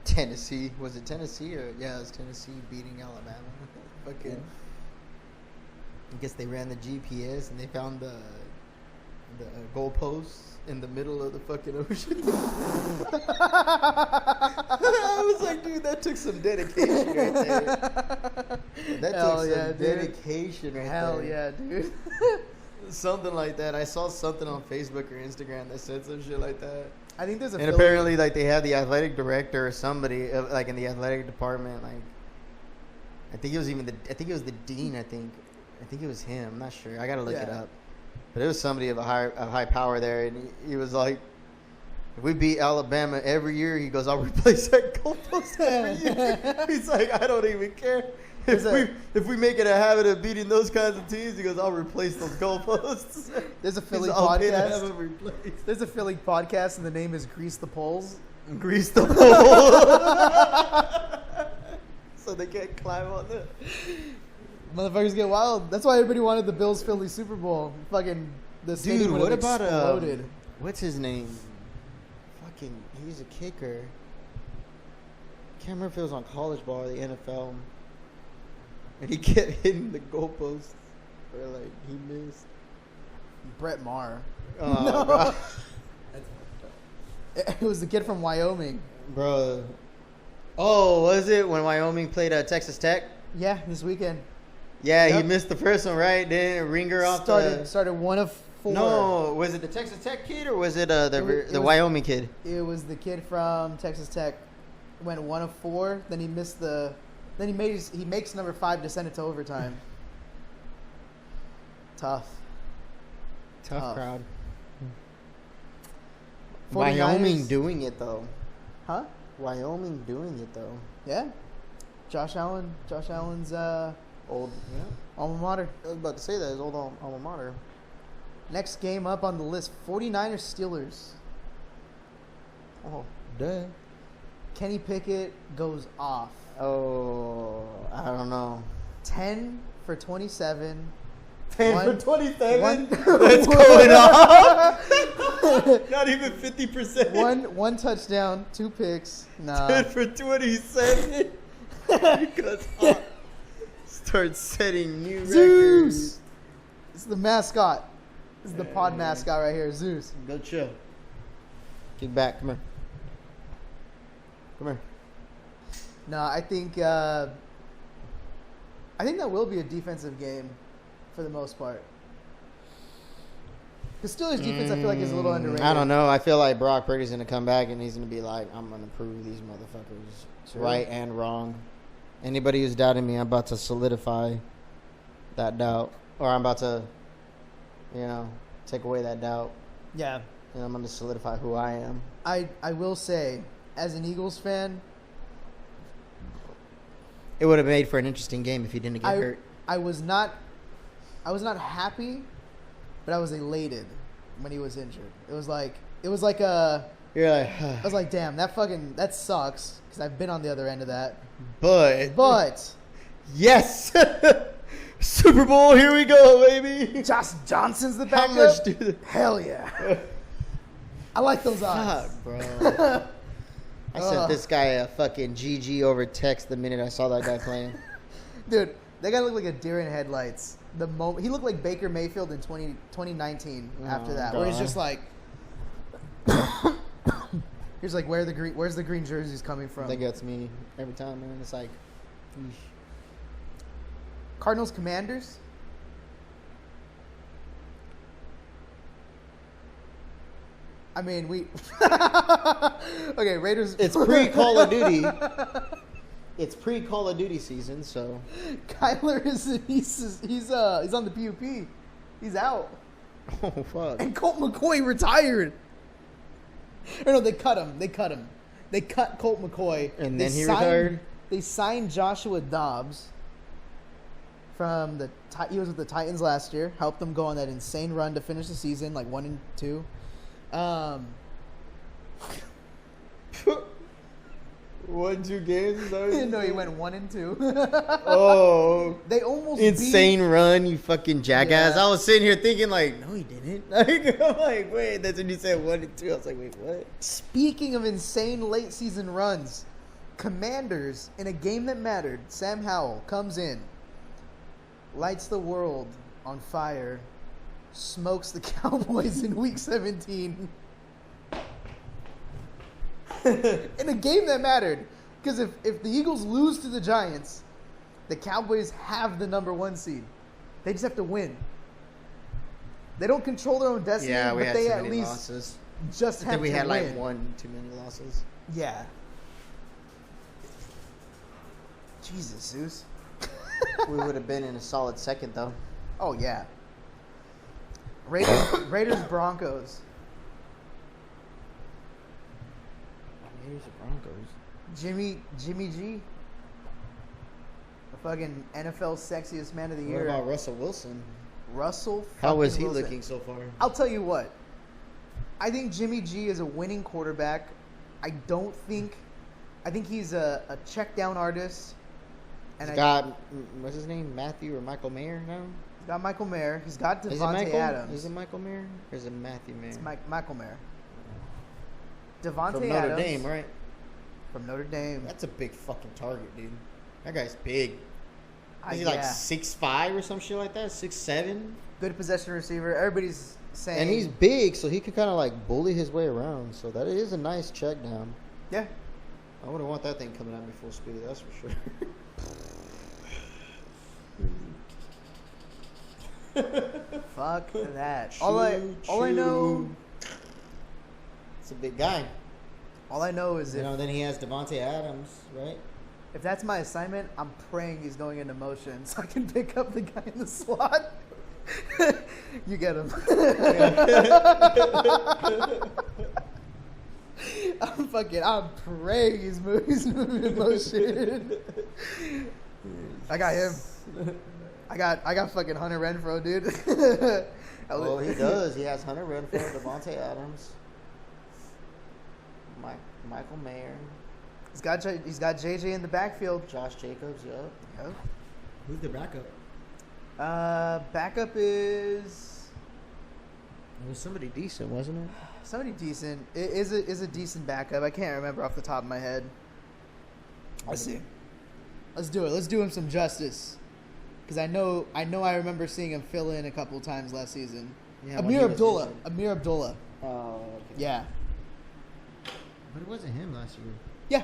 Tennessee, was it Tennessee or it was Tennessee beating Alabama? Fucking. I guess they ran the GPS and they found the goalposts in the middle of the fucking ocean. I was like, dude, that took some dedication right there. That Hell took yeah, some dude. dedication right Hell there. yeah, dude. Something like that. I saw something on Facebook or Instagram that said some shit like that. I think there's a. And apparently, like, they had the athletic director or somebody, like, in the athletic department, like, I think it was the dean, I think it was him. I'm not sure. I got to look it up. But it was somebody of a high power there, and he was like, if we beat Alabama every year, he goes, I'll replace that goalpost every year. He's like, I don't even care. If we make it a habit of beating those kinds of teams, he goes, I'll replace those goalposts. There's a Philly I'll pay to have podcast. them replaced. There's a Philly podcast, and the name is Grease the Poles. Grease the pole. So they can't climb on the... Motherfuckers get wild. That's why everybody wanted the Bills Philly Super Bowl. Fucking the stadium Dude, would what have about exploded. what's his name? Fucking, he's a kicker. Can't remember if it was on college ball or the NFL. And he kept hitting the goalposts, or like he missed. Brett Maher. Oh, No. bro. It was the kid from Wyoming. Bro. Oh, was it when Wyoming played Texas Tech? Yeah, this weekend. Yeah, he Yep. missed the first one, right? Then Ringer off Started one of 4. No, was it the Texas Tech kid or was it the was- Wyoming kid? It was the kid from Texas Tech. Went 1 of 4. Then he missed the. Then he makes number 5 to send it to overtime. Tough crowd. 49ers. Wyoming doing it though. Huh? Wyoming doing it though. Yeah. Josh Allen's Old. Yeah. alma mater. I was about to say that his old alma mater. Next game up on the list: 49ers Steelers. Oh, duh. Kenny Pickett goes off. Oh, I don't know. 10 for 27. 10 for 27? That's That's going off. Not even 50%. One touchdown, 2 picks. Nah. 10 for 27. Because start setting new Zeus. records. This is the mascot. This is the pod mascot right here, Zeus. Go chill. Get back. Come here. Come here. No, I think that will be a defensive game for the most part. The Steelers defense, I feel like, is a little underrated. I don't know. I feel like Brock Purdy's going to come back and he's going to be like, I'm going to prove these motherfuckers right and wrong. Anybody who's doubting me, I'm about to solidify that doubt. Or I'm about to, take away that doubt. Yeah. And I'm going to solidify who I am. I will say, as an Eagles fan, It would have made for an interesting game if he didn't get hurt. I was not happy, but I was elated when he was injured. It was like a. You're like, I was like, damn, that sucks because I've been on the other end of that. But yes, Super Bowl, here we go, baby. Josh Johnson's the backup. How much do Hell yeah. I like those odds. Fuck, bro. I sent this guy a fucking GG over text the minute I saw that guy playing. Dude, that guy looked like a deer in headlights. The moment he looked like Baker Mayfield in 2019 after that, where he's just like, he's like, where's the green jerseys coming from? That gets me every time, man. It's like, eesh. Cardinals Commanders. I mean, we okay. Raiders. It's pre-Call of Duty. It's pre-Call of Duty season, so Kyler he's on the PUP. He's out. oh fuck. And Colt McCoy retired. Or no, they cut him. They cut Colt McCoy. And then he retired? They signed Joshua Dobbs from he was with the Titans last year. Helped them go on that insane run to finish the season, like 1-2. 1-2 games? Is that what No, he went 1-2. Oh, They almost insane run, you fucking jackass! Yeah. I was sitting here thinking like, no, he didn't. Like, I'm like, wait, that's when you said 1-2. I was like, wait, what? Speaking of insane late season runs, Commanders in a game that mattered. Sam Howell comes in, lights the world on fire, smokes the Cowboys in Week 17. In a game that mattered. Because if the Eagles lose to the Giants, the Cowboys have the number 1 seed. They just have to win. They don't control their own destiny, Yeah, we but had they too at many least losses. just I have think we to had win. like 1 too many losses. Yeah. Jesus, Zeus. We would have been in a solid second though. Oh, yeah. Raiders Broncos. Raiders or Broncos? Jimmy G. The fucking NFL sexiest man of the What year. about Russell Wilson? Russell How is fucking he Wilson. looking so far? I'll tell you what. I think Jimmy G is a winning quarterback. I think he's a check down artist. And He's got, what's his name? Matthew or Michael Mayer now? he's got Michael Mayer. He's got Is it Devontae Michael? Adams. Is it Michael Mayer? Or is it Matthew Mayer? It's Michael Mayer. Devontae From Notre Adams. Dame, right? From Notre Dame. That's a big fucking target, dude. That guy's big. Is he Yeah. like 6'5" or some shit like that? 6'7"? Good possession receiver. Everybody's saying. And he's big, so he could kind of like bully his way around. So that is a nice check down. Yeah. I wouldn't want that thing coming at me full speed, that's for sure. Fuck that. Choo, All I know. choo. It's a big guy. All I know is You know, then he has Devontae Adams, right? if that's my assignment, I'm praying he's going into motion so I can pick up the guy in the slot. You get him. I'm praying he's moving in motion. I got him. I got fucking Hunter Renfrow, dude. Oh, he does. He has Hunter Renfrow, Devontae Adams, Michael Mayer. He's got JJ in the backfield. Josh Jacobs, yup. Yep. Who's the backup? Backup is It was somebody decent, wasn't it? somebody decent. It is a decent backup. I can't remember off the top of my head. Let's see. Let's do it. Let's do him some justice. Because I know I remember seeing him fill in a couple times last season. Yeah, when he was decent. Amir Abdullah. Oh, okay. Yeah. But it wasn't him last year. Yeah.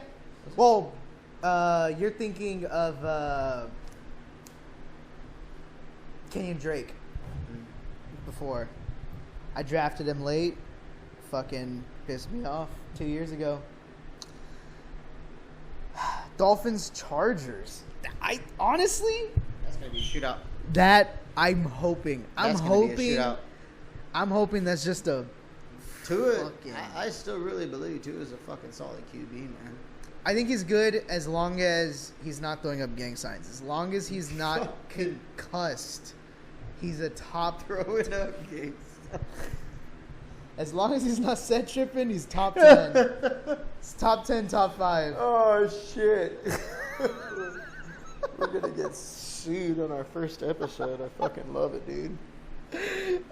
Well, you're thinking of Kenyon Drake before. I drafted him late. Fucking pissed me off 2 years ago. Dolphins Chargers. I honestly, That's gonna be a shootout. that I'm hoping. That's gonna be a shootout. I'm hoping that's just a. Tua, Fucking- I still really believe Tua is a fucking solid QB, man. I think he's good as long as he's not throwing up gang signs. As long as he's not concussed, he's a top. Throwing up games. As long as he's not set tripping, he's top 10. It's top 10, top 5. Oh shit. We're gonna get sued on our first episode. I fucking love it, dude.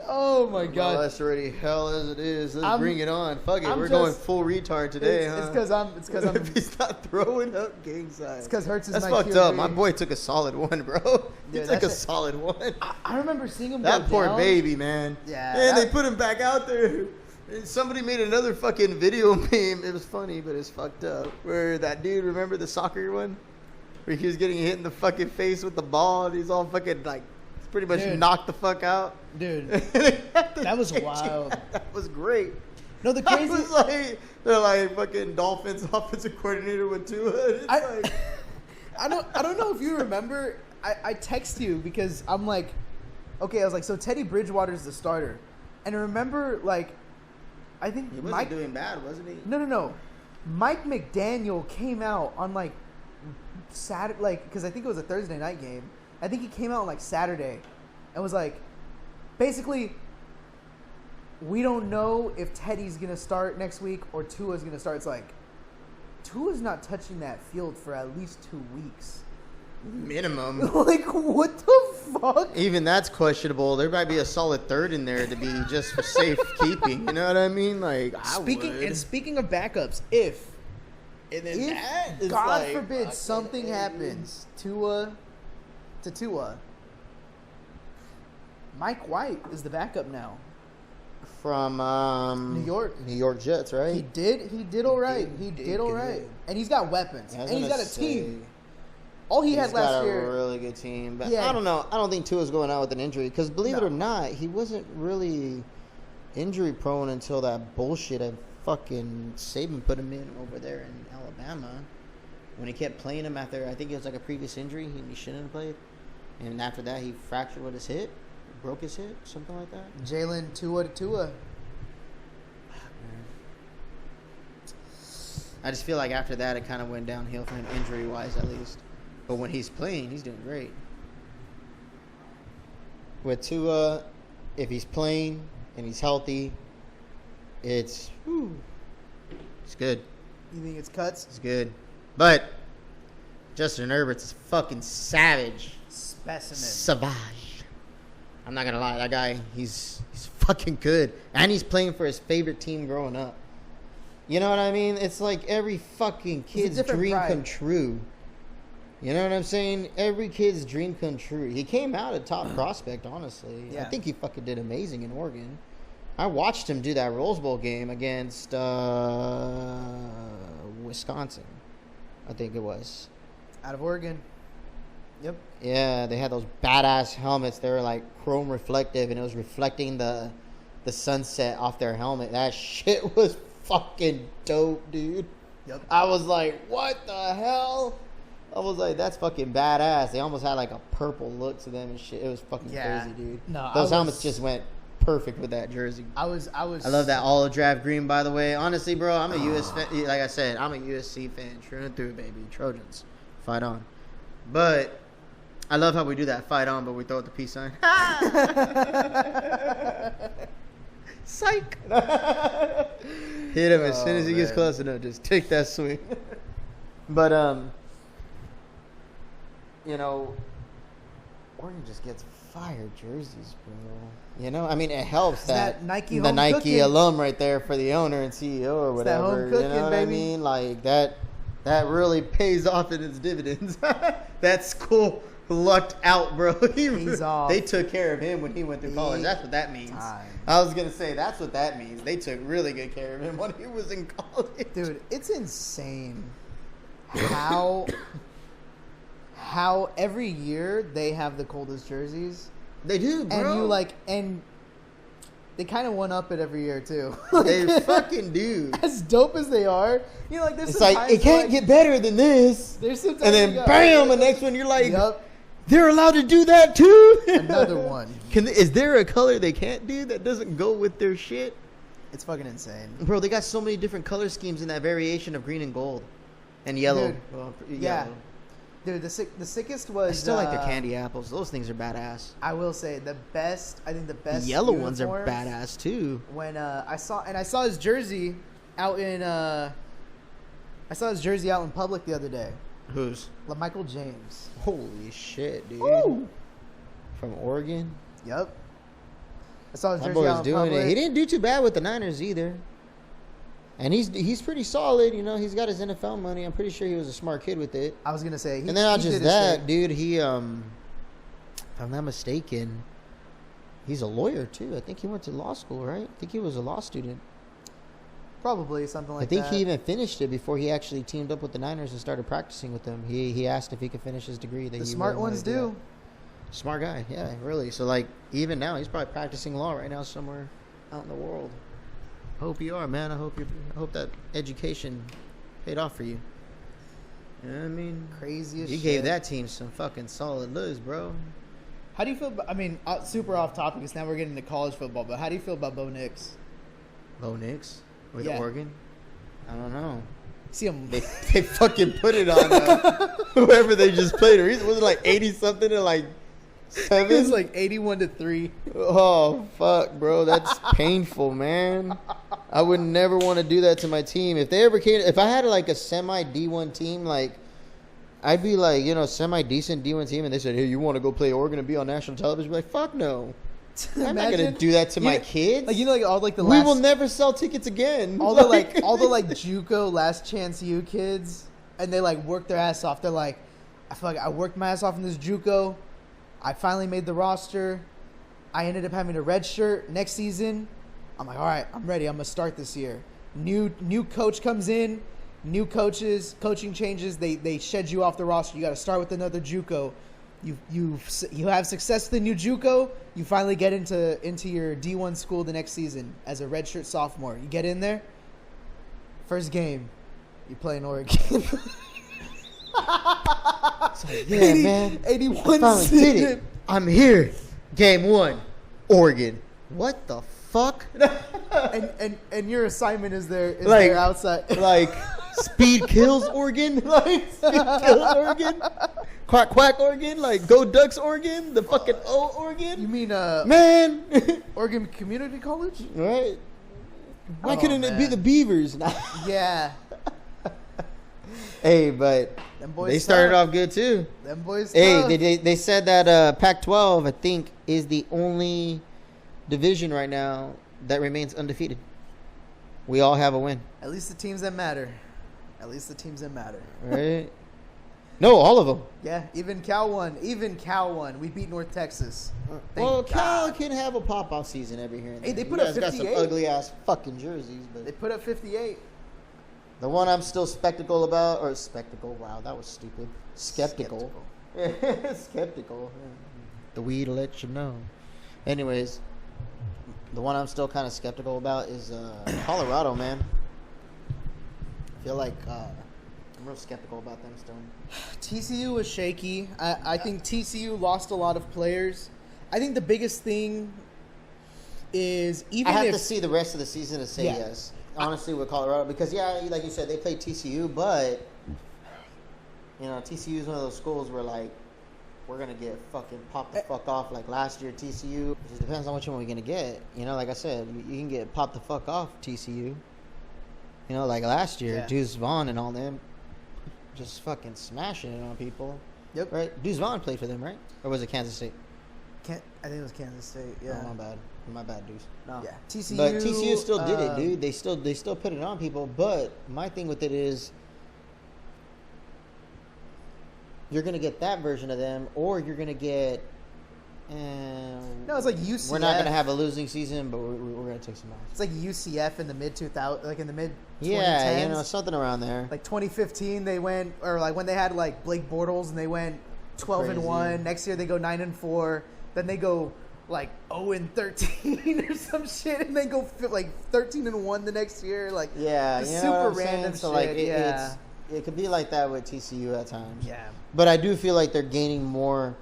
Oh my Well, god. that's already hell as it is. Let's I'm- bring it on. Fuck it. I'm We're just- going full retard today, huh? It's because I'm. If he's not throwing up gang signs. It's because Hurts is That's my fucked QB. up. My boy took a solid one, bro. He Yeah, took a that's solid one. I remember seeing him. That go poor down. baby, man. Yeah, And they that- put him back out there. And somebody made another fucking video meme. It was funny, but it's fucked up. Where that dude, remember the soccer one? Where he was getting hit in the fucking face with the ball and he's all fucking like pretty much Dude. knocked the fuck out. Dude. That That was wild. That was great. No, the That crazy. was like, they're like fucking Dolphins offensive coordinator with Tua. It's like, I don't know if you remember. I text you because I'm like, okay. I was like, so Teddy Bridgewater's the starter, and I remember like, I think he wasn't Mike. doing bad, wasn't he? No. Mike McDaniel came out on like Saturday, like because I think it was a Thursday night game. I think he came out on like Saturday, and was like, basically, we don't know if Teddy's gonna start next week or Tua's gonna start. It's like, Tua's not touching that field for at least 2 weeks. Minimum. Like, what the fuck? Even that's questionable. There might be a solid third in there to be just for safekeeping. You know what I mean? Like, Speaking of backups, if and then that is God like, forbid fucking something A. happens to Tua, Mike White is the backup now. From New York. New York Jets, right? He did all right. He did did all good. right, and he's got weapons, I was and he's gonna got a say, team. All he had He's last got year. a really good team, but Yeah. I don't know. I don't think Tua's going out with an injury because, believe it No. or not, he wasn't really injury prone until that bullshit of fucking Saban put him in over there in Alabama when he kept playing him after I think it was like a previous injury he shouldn't have played, and after that he fractured with his hip, broke his hip, something like that. Jalen Tua. I just feel like after that it kind of went downhill for him injury wise at least. But when he's playing, he's doing great. With Tua, if he's playing and he's healthy, it's good. You think it's cuts? It's good. But Justin Herbert's a fucking savage. Specimen. Savage. I'm not gonna lie, that guy, he's fucking good. And he's playing for his favorite team growing up. You know what I mean? It's like every fucking kid's different dream pride. come true. You know what I'm saying? Every kid's dream come true. He came out a top prospect, honestly. Yeah. I think he fucking did amazing in Oregon. I watched him do that Rose Bowl game against Wisconsin. I think it was. Out of Oregon. Yep. Yeah, they had those badass helmets. They were like chrome reflective, and it was reflecting the sunset off their helmet. That shit was fucking dope, dude. Yep. I was like, what the hell? I was like, that's fucking badass. They almost had like a purple look to them and shit. It was fucking crazy, dude. No, those helmets just went perfect with that jersey. I love that olive draft green, by the way. Honestly, bro, I'm a US fan. Like I said, I'm a USC fan, true and through, baby. Trojans, fight on. But I love how we do that, fight on, but we throw out the peace sign. Psych. Hit him as soon as he gets close enough. Just take that swing. But you know, Oregon just gets fire jerseys, bro. You know, I mean, it helps that Nike the home Nike cooking. alum right there for the owner and CEO or It's that whatever. home cooking, you know what I baby. mean? Like that really pays off in its dividends. That school lucked out, bro. He's off. They took care of him when he went through college. That's what that means. Time. I was gonna say that's what that means. They took really good care of him when he was in college. Dude, it's insane how every year they have the coldest jerseys. They do, bro. And and they kind of one up it every year too. They fucking do. As dope as they are, you know, like there's It's some like times it can't like, get better than this. There's some And times then you go, bam, the next one you're like, Yup, they're allowed to do that too. another one. Is there a color they can't do that doesn't go with their shit? It's fucking insane. Bro, they got so many different color schemes in that variation of green and gold and yellow. Dude, Well, yeah. yellow. Dude, the sickest was. I still like their candy apples. Those things are badass. I will say the best. I think the The best. yellow ones are uniforms badass too. When I saw his jersey out in public the other day. Who's? Michael James. Holy shit, dude. Woo! From Oregon. Yep. I saw his That jersey boy's out in doing public. it. He didn't do too bad with the Niners either. And he's pretty solid, you know. He's got his NFL money. I'm pretty sure he was a smart kid with it. I was gonna say. And then not he just did his that, thing. dude. He, if I'm not mistaken, he's a lawyer too. I think he went to law school, right? I think he was a law student. Probably something like I think that. he even finished it before he actually teamed up with the Niners and started practicing with them. He asked if he could finish his degree. The smart ones do. Smart guy, yeah, really. So like, even now, he's probably practicing law right now somewhere out in the world. Hope you are, man. I hope that education paid off for you. You know what I mean? Crazy as You shit. gave that team some fucking solid looks, bro. How do you feel? I mean, super off topic. Because now we're getting into college football. But how do you feel about Bo Nix? Bo Nix with Yeah. Oregon? I don't know. See him. They fucking put it on whoever they just played. Was it like 80 something and like 7? It was like 81-3. Oh fuck, bro, that's painful, man. I would never want to do that to my team. If they ever came, if I had like a semi D1 team, like I'd be like, you know, semi decent D1 team, and they said, "Hey, you want to go play Oregon and be on national television?" I'd be like, fuck no. I'm not gonna do that to my kids. Like, you know, like all like the We last, will never sell tickets again. all the like JUCO last chance U kids, and they like work their ass off. They're like, I feel like I worked my ass off in this JUCO. I finally made the roster. I ended up having a red shirt next season. I'm like, all right, I'm ready. I'm gonna start this year. New coach comes in, new coaching changes. They shed you off the roster. You got to start with another JUCO. You have success with the new JUCO. You finally get into your D1 school the next season as a redshirt sophomore. You get in there. First game, you play in Oregon. Yeah, man. 81 Finally did it. I'm here. Game 1, Oregon. What the fuck? and your assignment is there Like- there outside. Like speed kills Oregon. Like speed kills Oregon. Quack quack Oregon. Like go Ducks Oregon. The fucking O Oregon. You mean Man. Oregon Community College? Right. Why Oh, couldn't it be man. the Beavers? Yeah. Hey, but Them boys they started tough. off good too. Them boys Hey, tough. they said that Pac-12 I think is the only division right now that remains undefeated. We all have a win, At least the teams that matter. At least the teams that matter. right? No, all of them. Yeah, even Cal won. We beat North Texas. Thank Well, Cal God. can have a pop-off season every here and Hey, there. they put You up guys got some 58. ugly-ass fucking jerseys, but They put up 58. the one I'm still wow, that was stupid. Skeptical Skeptical. The weed will let you know. Anyways, the one I'm still kind of skeptical about is Colorado, man. I feel like I'm real skeptical about them still. TCU was shaky. I think TCU lost a lot of players. I think the biggest thing is I have to see the rest of the season to say yes. Honestly, with Colorado, because like you said, they played TCU, but TCU is one of those schools where like we're gonna get fucking popped the fuck off like last year. TCU. It just depends on which one we're gonna get. Like I said, you can get popped the fuck off TCU. Like last year, Deuce Vaughn and all them just fucking smashing it on people. Yep. Right. Deuce Vaughn played for them, right? Or was it Kansas State? I think it was Kansas State. Yeah. Oh, my bad, Deuce. No. Yeah. TCU. But TCU still did it, dude. They still put it on people. But my thing with it is, you're gonna get that version of them, or you're gonna get. No, it's like UCF. We're not gonna have a losing season, but we're gonna take some loss. It's like UCF in the mid 2000, like in the mid 2010s. Yeah, something around there. Like 2015, they went, or like when they had like Blake Bortles and they went 12-1. Next year they go 9-4. Then they go like 0-13 or some shit, and they go like 13-1 the next year. Like super random shit. So like it could be like that with TCU at times. Yeah. But I do feel like they're gaining more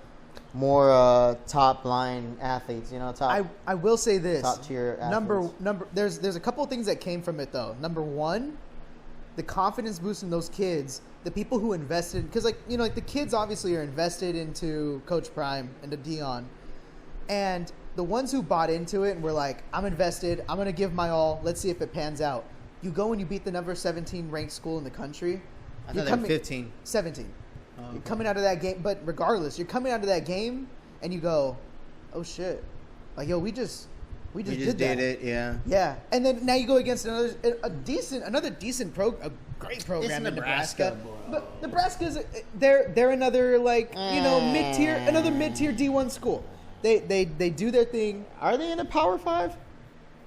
top line athletes. Top. I will say this. Top tier athletes. Number. There's a couple of things that came from it though. Number one, the confidence boost in those kids. The people who invested, because like the kids obviously are invested into Coach Prime and to Dion, and the ones who bought into it and were like, I'm invested. I'm gonna give my all. Let's see if it pans out. You go and you beat the number 17 ranked school in the country. I thought they were 15. 17. Oh, okay. You're coming out of that game, but regardless, you're coming out of that game and you go, oh shit, like we just did that. it, yeah. Yeah, and then now you go against another decent great program in Nebraska. But Nebraska's they're another mid-tier D1 school. They do their thing. Are they in the Power 5?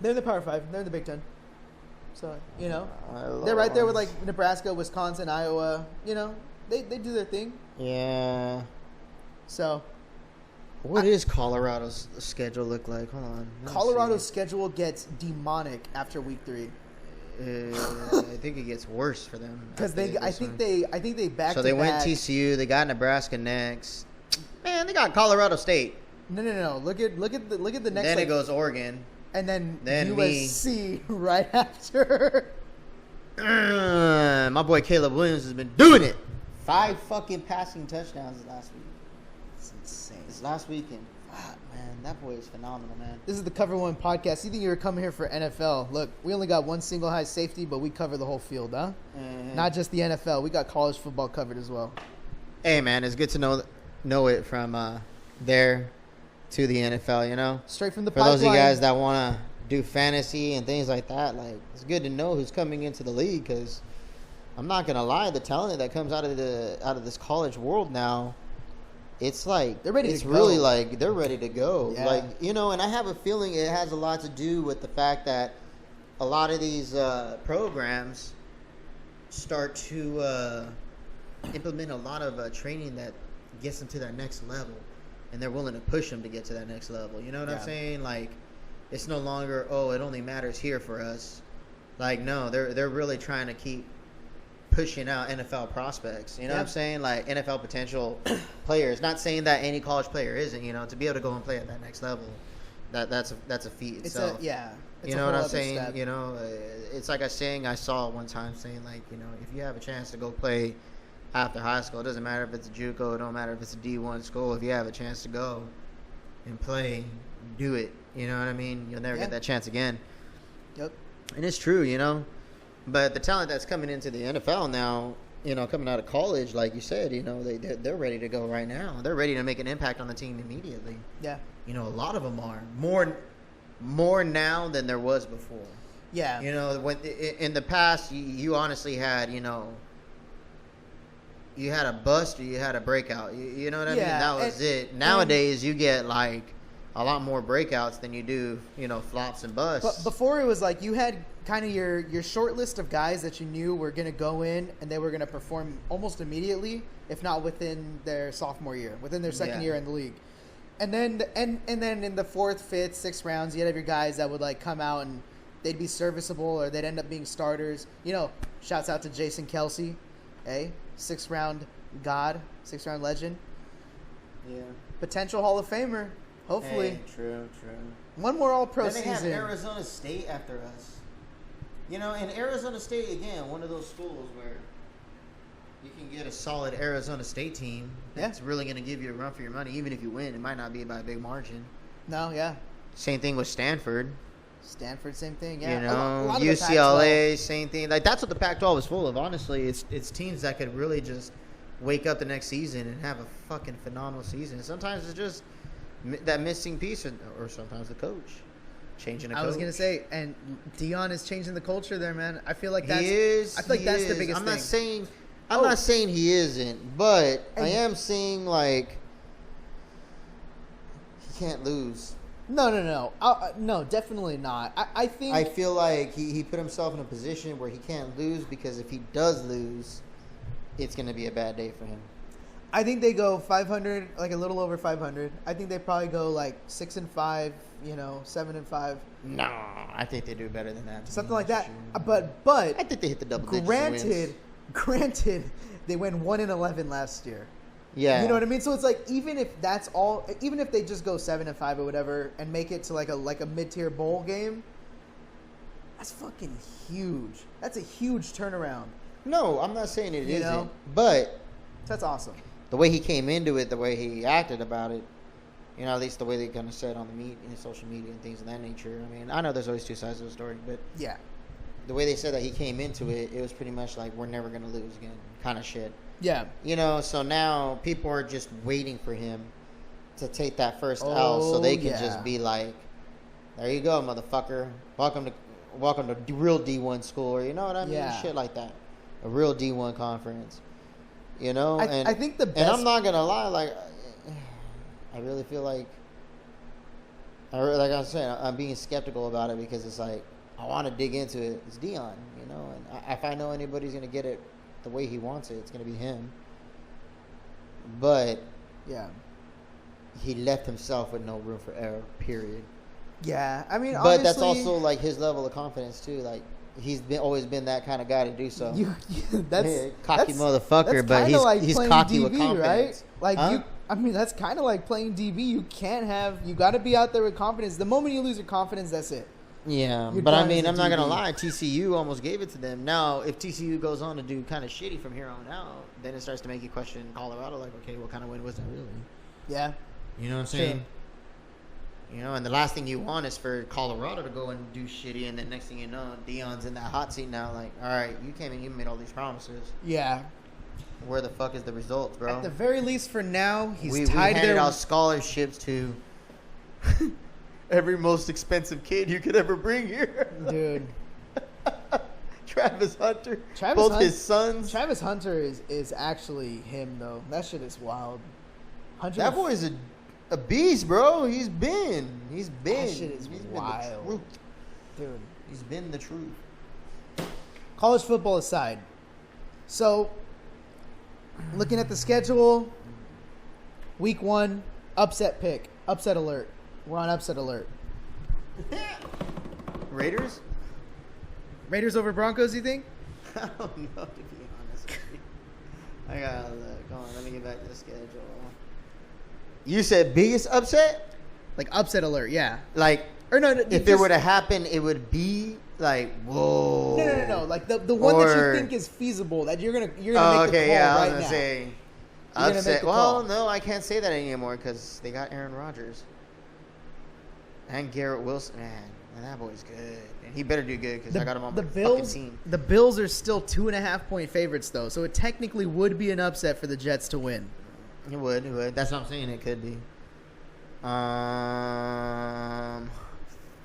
They're in the Power 5. They're in the Big Ten. So they're right there with like Nebraska, Wisconsin, Iowa. They do their thing. Yeah. So, what is Colorado's schedule look like? Hold on. Colorado's schedule gets demonic after week 3. I think it gets worse for them because I think they back. So they went TCU. They got Nebraska next. Man, they got Colorado State. No. Look at the next. Then it goes Oregon, and then USC right after. My boy Caleb Williams has been doing it. 5 fucking passing touchdowns last week. It's insane. This last weekend. Man, that boy is phenomenal, man. This is the Cover One podcast. You think you were coming here for NFL? Look, we only got one single high safety, but we cover the whole field, huh? Mm-hmm. Not just the NFL. We got college football covered as well. Hey, man, it's good to know it from there to the NFL. Straight from the pipeline. For those of you guys that want to do fantasy and things like that, like it's good to know who's coming into the league because I'm not gonna lie, the talent that comes out of this college world now, it's like they're ready. Really like they're ready to go. Yeah. Like and I have a feeling it has a lot to do with the fact that a lot of these programs start to implement a lot of training that gets them to that next level, and they're willing to push them to get to that next level. You know what I'm saying? Like, it's no longer it only matters here for us. Like, no, they're really trying to keep pushing out NFL prospects. You know what I'm saying? Like NFL potential players. Not saying that any college player isn't. To be able to go and play at that next level, that's a feat itself. You know what I'm saying? Step. It's like a saying I saw one time saying like, if you have a chance to go play after high school, it doesn't matter if it's a JUCO, it don't matter if it's a D1 school. If you have a chance to go and play, do it. You know what I mean? You'll never get that chance again. Yep. And it's true, But the talent that's coming into the NFL now, coming out of college, like you said, they're ready to go right now. They're ready to make an impact on the team immediately. Yeah. A lot of them are more now than there was before. Yeah. When in the past, you honestly had, you had a bust or you had a breakout. You know what I mean? That was it. Nowadays, you get like a lot more breakouts than you do, flops and busts. But before it was like you had kind of your short list of guys that you knew were going to go in and they were going to perform almost immediately, if not within their sophomore year, within their second year in the league. And then then in the 4th, 5th, 6th rounds, you'd have your guys that would like come out and they'd be serviceable or they'd end up being starters. Shouts out to Jason Kelsey, 6th round god, 6th round legend. Yeah. Potential Hall of Famer, hopefully. Hey, true. One more All-Pro Then season. they have Arizona State after us. And Arizona State, again, one of those schools where you can get a solid Arizona State team that's really going to give you a run for your money. Even if you win, it might not be by a big margin. No, yeah. Same thing with Stanford. Stanford, same thing, yeah. A lot of UCLA, same thing. Like, that's what the Pac-12 is full of, honestly. It's teams that could really just wake up the next season and have a fucking phenomenal season. Sometimes it's just that missing piece, or sometimes the coach changing a coach. I was gonna say, and Dion is changing the culture there, man. I feel like that's he is. I feel like that's the biggest thing. thing. I'm not saying he isn't, but I am saying like he can't lose. No, no, definitely not. I think I feel like he put himself in a position where he can't lose, because if he does lose, it's going to be a bad day for him. I think they go 500, like a little over 500. I think they probably go like 6-5, 7-5. No, I think they do better than that. Something like that. But I think they hit the double digits. Granted, they went 1-11 last year. Yeah. You know what I mean? So it's like, even if that's all, even if they just go 7-5 or whatever and make it to like a mid-tier bowl game, that's fucking huge. That's a huge turnaround. No, I'm not saying it isn't. know? But That's awesome. the way he came into it, the way he acted about it, at least the way they kind of said on in social media and things of that nature. I mean, I know there's always two sides of the story, but Yeah. the way they said that he came into it, it was pretty much like, we're never going to lose again kind of shit. Yeah. So now people are just waiting for him to take that first L so they can just be like, there you go, motherfucker. Welcome to real D1 school, or you know what I mean? Yeah. Shit like that. A real D1 conference. And I think the best... And I'm not going to lie, like, I really feel like, like I was saying, I'm being skeptical about it, because it's like, I want to dig into it. It's Dion, and if I know anybody's going to get it the way he wants it, it's going to be him. But Yeah. he left himself with no room for error, period. Yeah. I mean, But that's honestly, also like his level of confidence too. Like, he's always been that kind of guy to do so. That's cocky that's, motherfucker, that's but like he's playing cocky DB, with confidence. right? Like Huh? that's kind of like playing DB. You got to be out there with confidence. The moment you lose your confidence, that's it. Yeah, You're but I done mean, as a I'm not gonna DB. lie. TCU almost gave it to them. Now, if TCU goes on to do kind of shitty from here on out, then it starts to make you question Colorado. Like, okay, what kind of win was that really? Yeah. You know what I'm saying? And the last thing you want is for Colorado to go and do shitty, and then next thing you know, Dion's in that hot seat now. Like, all right, you came in, you made all these promises. Yeah. Where the fuck is the results, bro? At the very least, for now, he's we tied handed there. out scholarships to every most expensive kid you could ever bring here. Dude. Travis Hunter. Travis Both his sons. Travis Hunter is actually him, though. That shit is wild. That boy's a beast, bro. He's been. That shit is He's wild. been the truth. Dude. He's been the truth. College football aside. So, looking at the schedule, week 1, upset pick. Upset alert. We're on upset alert. Raiders? Raiders over Broncos, you think? I don't know, to be honest with you. I gotta look. Hold on, let me get back to the schedule. You said biggest upset? Like, upset alert, yeah. Like, Or no, if it were to happen, it would be like, whoa. No. Like, the one that you think is feasible, that you're gonna make the call right I was now. gonna say You're gonna make upset. the Well, call. no, I can't say that anymore because they got Aaron Rodgers and Garrett Wilson. Man, that boy's good, and he better do good because I got him on my fucking team. The Bills are still 2.5-point favorites, though, so it technically would be an upset for the Jets to win. It would. That's what I'm saying. It could be.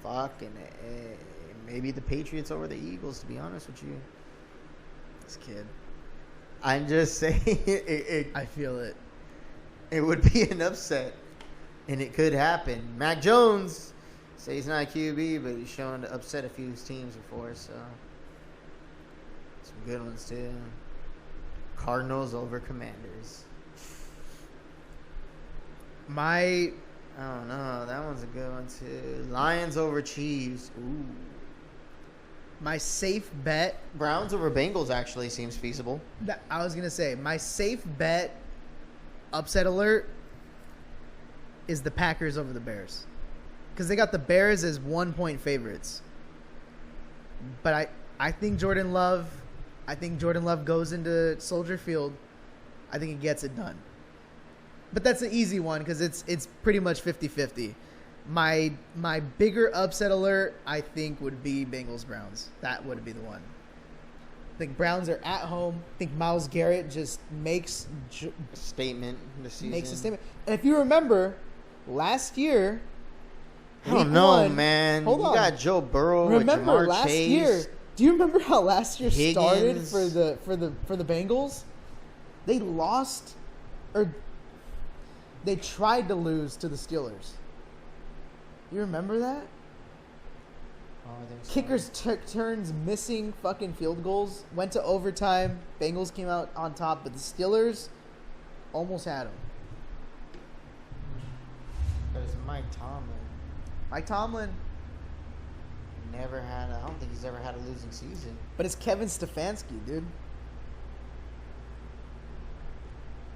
Fucking maybe the Patriots over the Eagles. To be honest with you, This kid. I'm just saying it I feel it. would be an upset. and it could happen. Mac Jones say he's not a QB, but he's shown to upset a few teams before, so some good ones too. Cardinals over Commanders. My I don't know. That one's a good one too. Lions over Chiefs. Ooh. my safe bet. Browns over Bengals actually seems feasible. I was gonna say my safe bet. Upset alert. Is the Packers over the Bears, because they got the Bears as 1-point favorites. But I think Jordan Love goes into Soldier Field. I think he gets it done. But that's an easy one because it's pretty much 50-50. My bigger upset alert, I think, would be Bengals-Browns. That would be the one. I think Browns are at home. I think Myles Garrett just makes A statement this season. a statement. And if you remember, last year, I don't week know, one- man. Hold you on. got Joe Burrow. Remember and Jamar last Chase. year? Do you remember how last year started Higgins. for the Bengals? They lost, or they tried to lose to the Steelers. You remember that? Oh, I think so. Kickers took turns missing fucking field goals. Went to overtime. Bengals came out on top, but the Steelers almost had them. But it's Mike Tomlin. Mike Tomlin, I don't think he's ever had a losing season. but it's Kevin Stefanski, dude.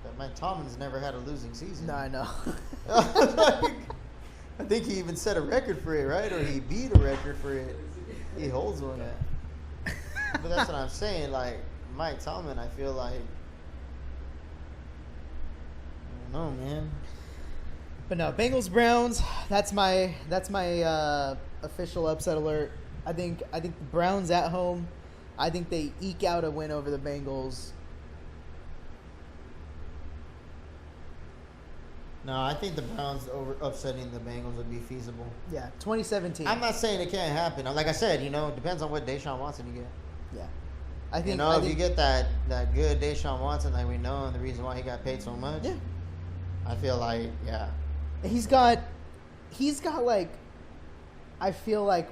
But Mike Tomlin's never had a losing season. No, I know. I think he even set a record for it, right? Or he beat a record for it. He holds one. But that's what I'm saying. Like, Mike Tomlin, I feel like, I don't know, man. But no, Bengals Browns. That's my official upset alert. I think the Browns at home. I think they eke out a win over the Bengals. No, I think the Browns upsetting the Bengals would be feasible. Yeah, 2017. I'm not saying it can't happen. Like I said, it depends on what Deshaun Watson you get. Yeah, I think. If you get that good Deshaun Watson like we know and the reason why he got paid so much, Yeah, I feel like, yeah. he's got like, I feel like,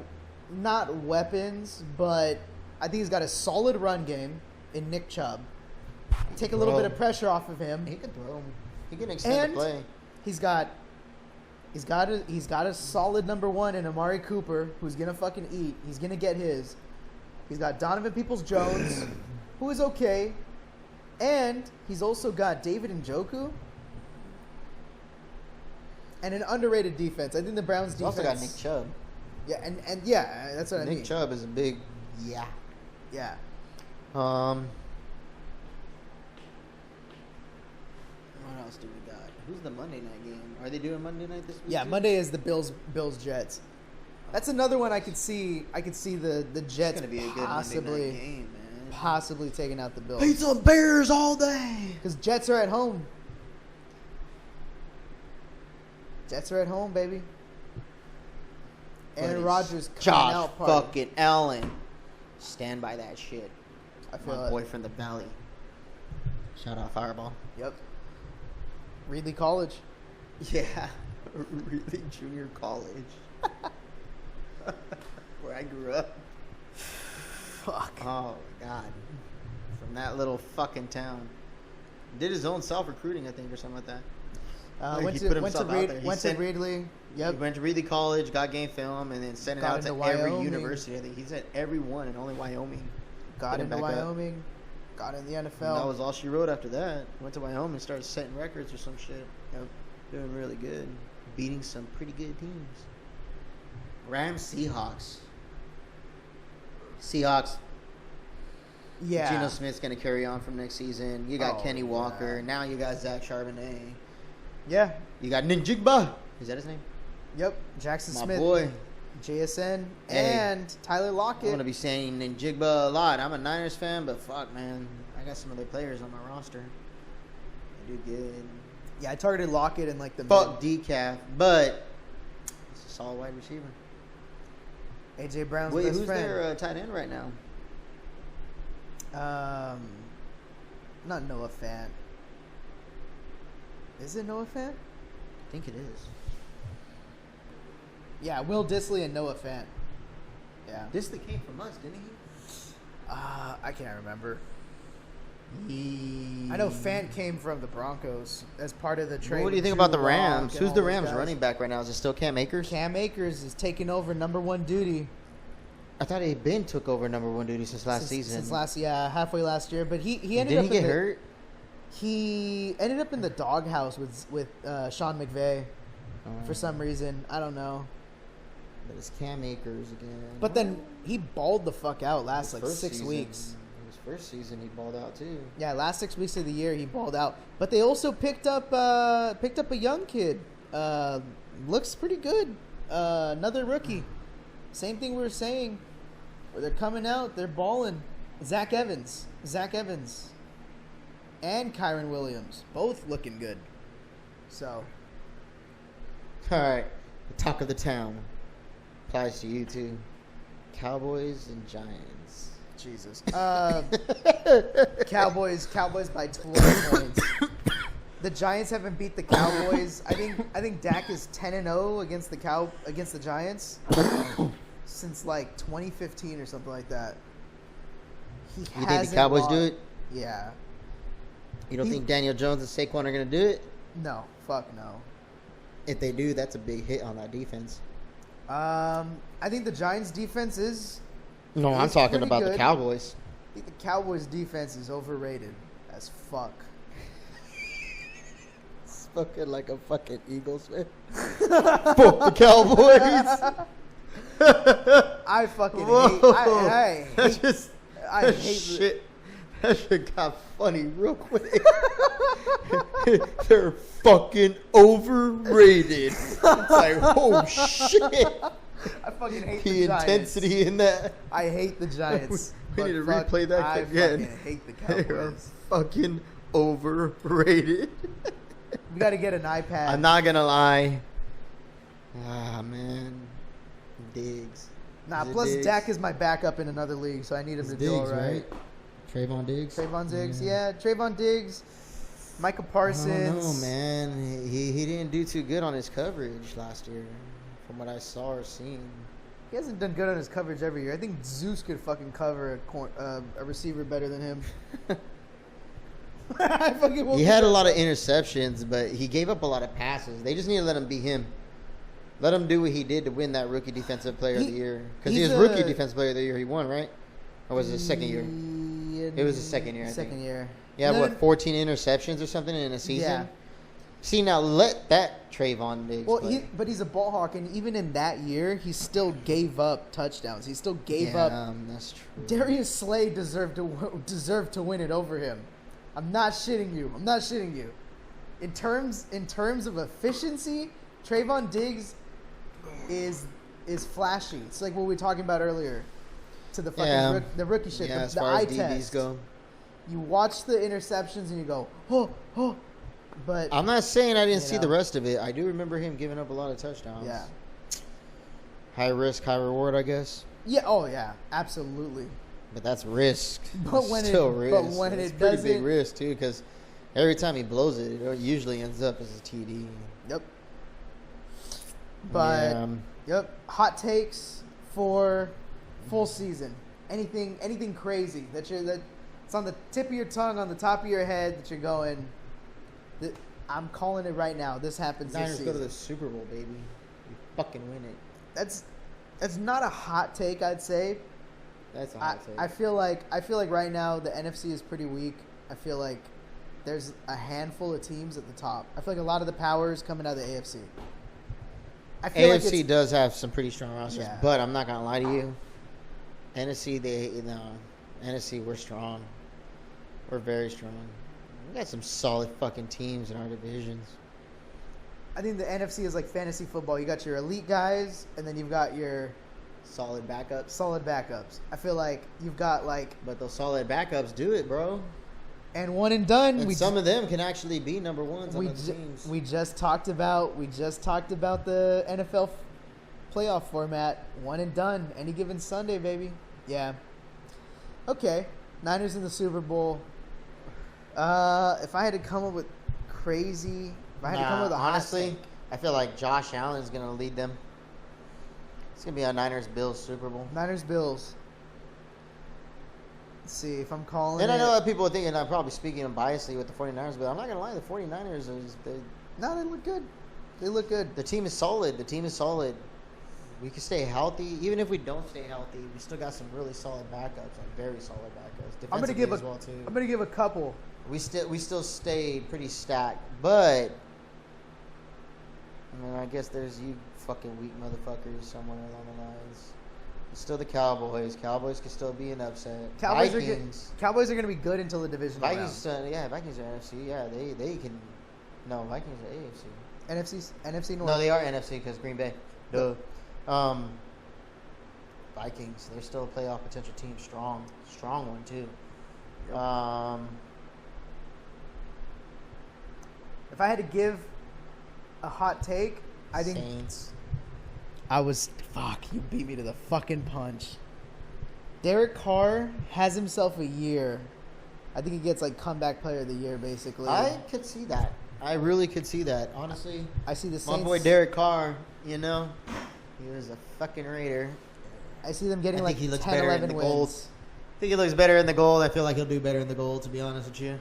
not weapons, but I think he's got a solid run game in Nick Chubb. Take a little bit of pressure off of him. He can throw. He can extend the play. He's got a solid number one in Amari Cooper, who's gonna fucking eat. He's gonna get his. He's got Donovan Peoples-Jones, who is okay, and he's also got David Njoku and an underrated defense. I think the Browns' He's defense. also got Nick Chubb. Yeah, and yeah, that's what I mean. Nick Chubb is a big, yeah. Yeah. What else do we got? Who's the Monday night game? Are they doing Monday night this week? Yeah, too? Monday is the Bills Jets. That's another one I could see the It's Jets gonna be a good Monday possibly night game, man. possibly taking out the Bills. Pizza Bears all day. Because Jets are at home. Jets are at home, baby. Aaron Rodgers coming Josh out party. fucking Allen. Stand by that shit. I feel My it. boy from the Valley. Shout out Fireball. Yep. Reedley College. Yeah. Really junior college. Where I grew up. Fuck. Oh, God. From that little fucking town. Did his own self-recruiting, I think, or something like that. Went he to put himself out there. He went to sent- Reedley. He Yep. went to Reedley College, got game film, and then sent it Got out to into every Wyoming. university. I think he's at every one and only Wyoming. Got Put him into back up. Wyoming. Got in the And NFL. that was all she wrote after that. Went to Wyoming, started setting records or some shit. Yep. Doing really good. Beating some pretty good teams. Rams, Seahawks. Seahawks. Yeah. Geno Smith's going to carry on from next season. You got Oh, Kenny Walker. yeah. Now you got Zach Charbonnet. Yeah. You got Ninjigba. Is that his name? Yep. Jackson My Smith. boy. JSN. Hey. And Tyler I'm Lockett. going to be saying Ninjigba a lot. I'm a Niners fan, but fuck, man. I got some other players on my roster. They do good. Yeah, I targeted Lockett in like the Fuck decaf, but he's a solid wide receiver. AJ Brown's Wait, best who's friend. their tight end right now? Not Noah Fant. Is it Noah Fant? I think it is. Yeah, Will Disley and Noah Fant. Yeah. Disley came from us, didn't he? I can't remember. I know Fant came from the Broncos as part of the trade. What do you with think Drew about the Lock Rams? and Who's all the those Rams guys. running back right now? Is it still Cam Akers? Cam Akers is taking over number one duty. I thought he been took over number one duty since last season. Halfway last year. But he ended Didn't up he get in the, hurt? He ended up in the doghouse with Sean McVay for some reason. I don't know. But it's Cam Akers again. But then he balled the fuck out last like First 6 season- weeks. His first season, he balled out too. Yeah, last 6 weeks of the year he balled out. But they also picked up a young kid. Looks pretty good. Another rookie. Same thing we were saying. Where they're coming out, they're balling. Zach Evans. And Kyron Williams. Both looking good. So, All right, the talk of the town applies to you too. Cowboys and Giants. Jesus. Cowboys by 12 points. The Giants haven't beat the Cowboys. I think Dak is 10-0 against the Giants since like 2015 or something like that. You think the Cowboys do it? Yeah. You don't think Daniel Jones and Saquon are going to do it? No. Fuck no. If they do, that's a big hit on that defense. I think the Giants defense is. No, I'm It's talking pretty about the good. Cowboys. I think the Cowboys defense is overrated as fuck. It's fucking like a fucking Eagles fan. Fuck the Cowboys. I fucking Whoa. hate. That just I that hate shit. That shit got funny real quick. They're fucking overrated. It's like, oh shit. I fucking hate The the Giants. intensity in that. I hate the Giants. We but need to fuck, replay that I again. fucking hate the They are Cowboys. fucking overrated. We got to get an iPad. I'm not gonna lie. Ah man, Diggs. Nah, Is it plus Diggs? Dak is my backup in another league, so I need him to do all right. Trayvon Diggs. Trayvon Diggs, yeah. Trayvon Diggs, Micah I Parsons. don't know, man. He didn't do too good on his coverage last year, from what I saw or seen. He hasn't done good on his coverage every year. I think Zeus could fucking cover a receiver better than him. I fucking woke He had a up. lot of interceptions, but he gave up a lot of passes. They just need to let him be him. Let him do what he did to win that rookie defensive player of the year. Because he he's was rookie defensive player of the year. He won, right? Or was it his second year? It was his second year, I think. Second year. Yeah, And what, then- 14 interceptions or something in a season? Yeah. See, now let that Trayvon Diggs Well, play. but he's a ball hawk, and even in that year, he still gave up touchdowns. He still gave up. That's true. Darius Slay deserved to win it over him. I'm not shitting you. In terms of efficiency, Trayvon Diggs is flashy. It's like what we were talking about earlier. To the fucking the rookie shit. Yeah, the, as the far eye as DBs test. go. You watch the interceptions and you go, oh. But I'm not saying I didn't You see know. the rest of it. I do remember him giving up a lot of touchdowns. yeah. High risk, high reward, I guess. Yeah, oh yeah, absolutely. But that's risk. But It's when still it- risk. but when it's it pretty big doesn't- risk too, because every time he blows it, it usually ends up as a TD. Yep. But Yeah, yep, hot takes for full season. Anything crazy that it's on the tip of your tongue, on the top of your head that you're going. I'm calling it right now. This happens this Niners season. go to the Super Bowl, baby. You fucking win it. That's not a hot take, I'd say. That's a hot take. I feel like right now the NFC is pretty weak. I feel like there's a handful of teams at the top. I feel like a lot of the power is coming out of the AFC. I feel like AFC it's, does have some pretty strong rosters, Yeah. but I'm not gonna lie to you. NFC, we're strong. We're very strong. We got some solid fucking teams in our divisions. I think the NFC is like fantasy football. You got your elite guys, and then you've got your Solid backups. solid backups. I feel like you've got like But those solid backups do it, bro. and one and done. And some of them can actually be number ones on we the teams. we just talked about the NFL playoff format. One and done. Any given Sunday, baby. Yeah. Okay. Niners in the Super Bowl. If I had to come up with crazy, if I had to come up with a hot honestly, take, I feel like Josh Allen's gonna lead them. It's gonna be a Niners-Bills Super Bowl. Niners Bills. Let's see if I'm calling. And I it. know that people are thinking I'm probably speaking biasly with the 49ers, but I'm not gonna lie. The 49ers No, they look good. They look good. the team is solid. The team is solid. We can stay healthy. Even if we don't stay healthy, we still got some really solid backups, like very solid backups. I'm gonna give Defensively as well too. I'm gonna give a couple. We still stay pretty stacked, but I mean, I guess there's you fucking weak motherfuckers somewhere along the lines. It's still the Cowboys. Cowboys can still be an upset. Vikings. Cowboys are gonna be good until the division Vikings, Vikings are NFC. Yeah, they can. No, Vikings are AFC. round. NFC North. No, they are NFC because Green Bay. Duh. Vikings. They're still a playoff potential team. Strong one too. If I had to give a hot take, I think Saints. You beat me to the fucking punch. Derek Carr has himself a year. I think he gets like comeback player of the year basically. I could see that. I really could see that. Honestly, I see the my Saints. boy Derek Carr. You know, he was a fucking Raider. I see them getting I like think he looks 10, better in 11 the wins. gold. I think he looks better in the gold. I feel like he'll do better in the gold. To be honest with you,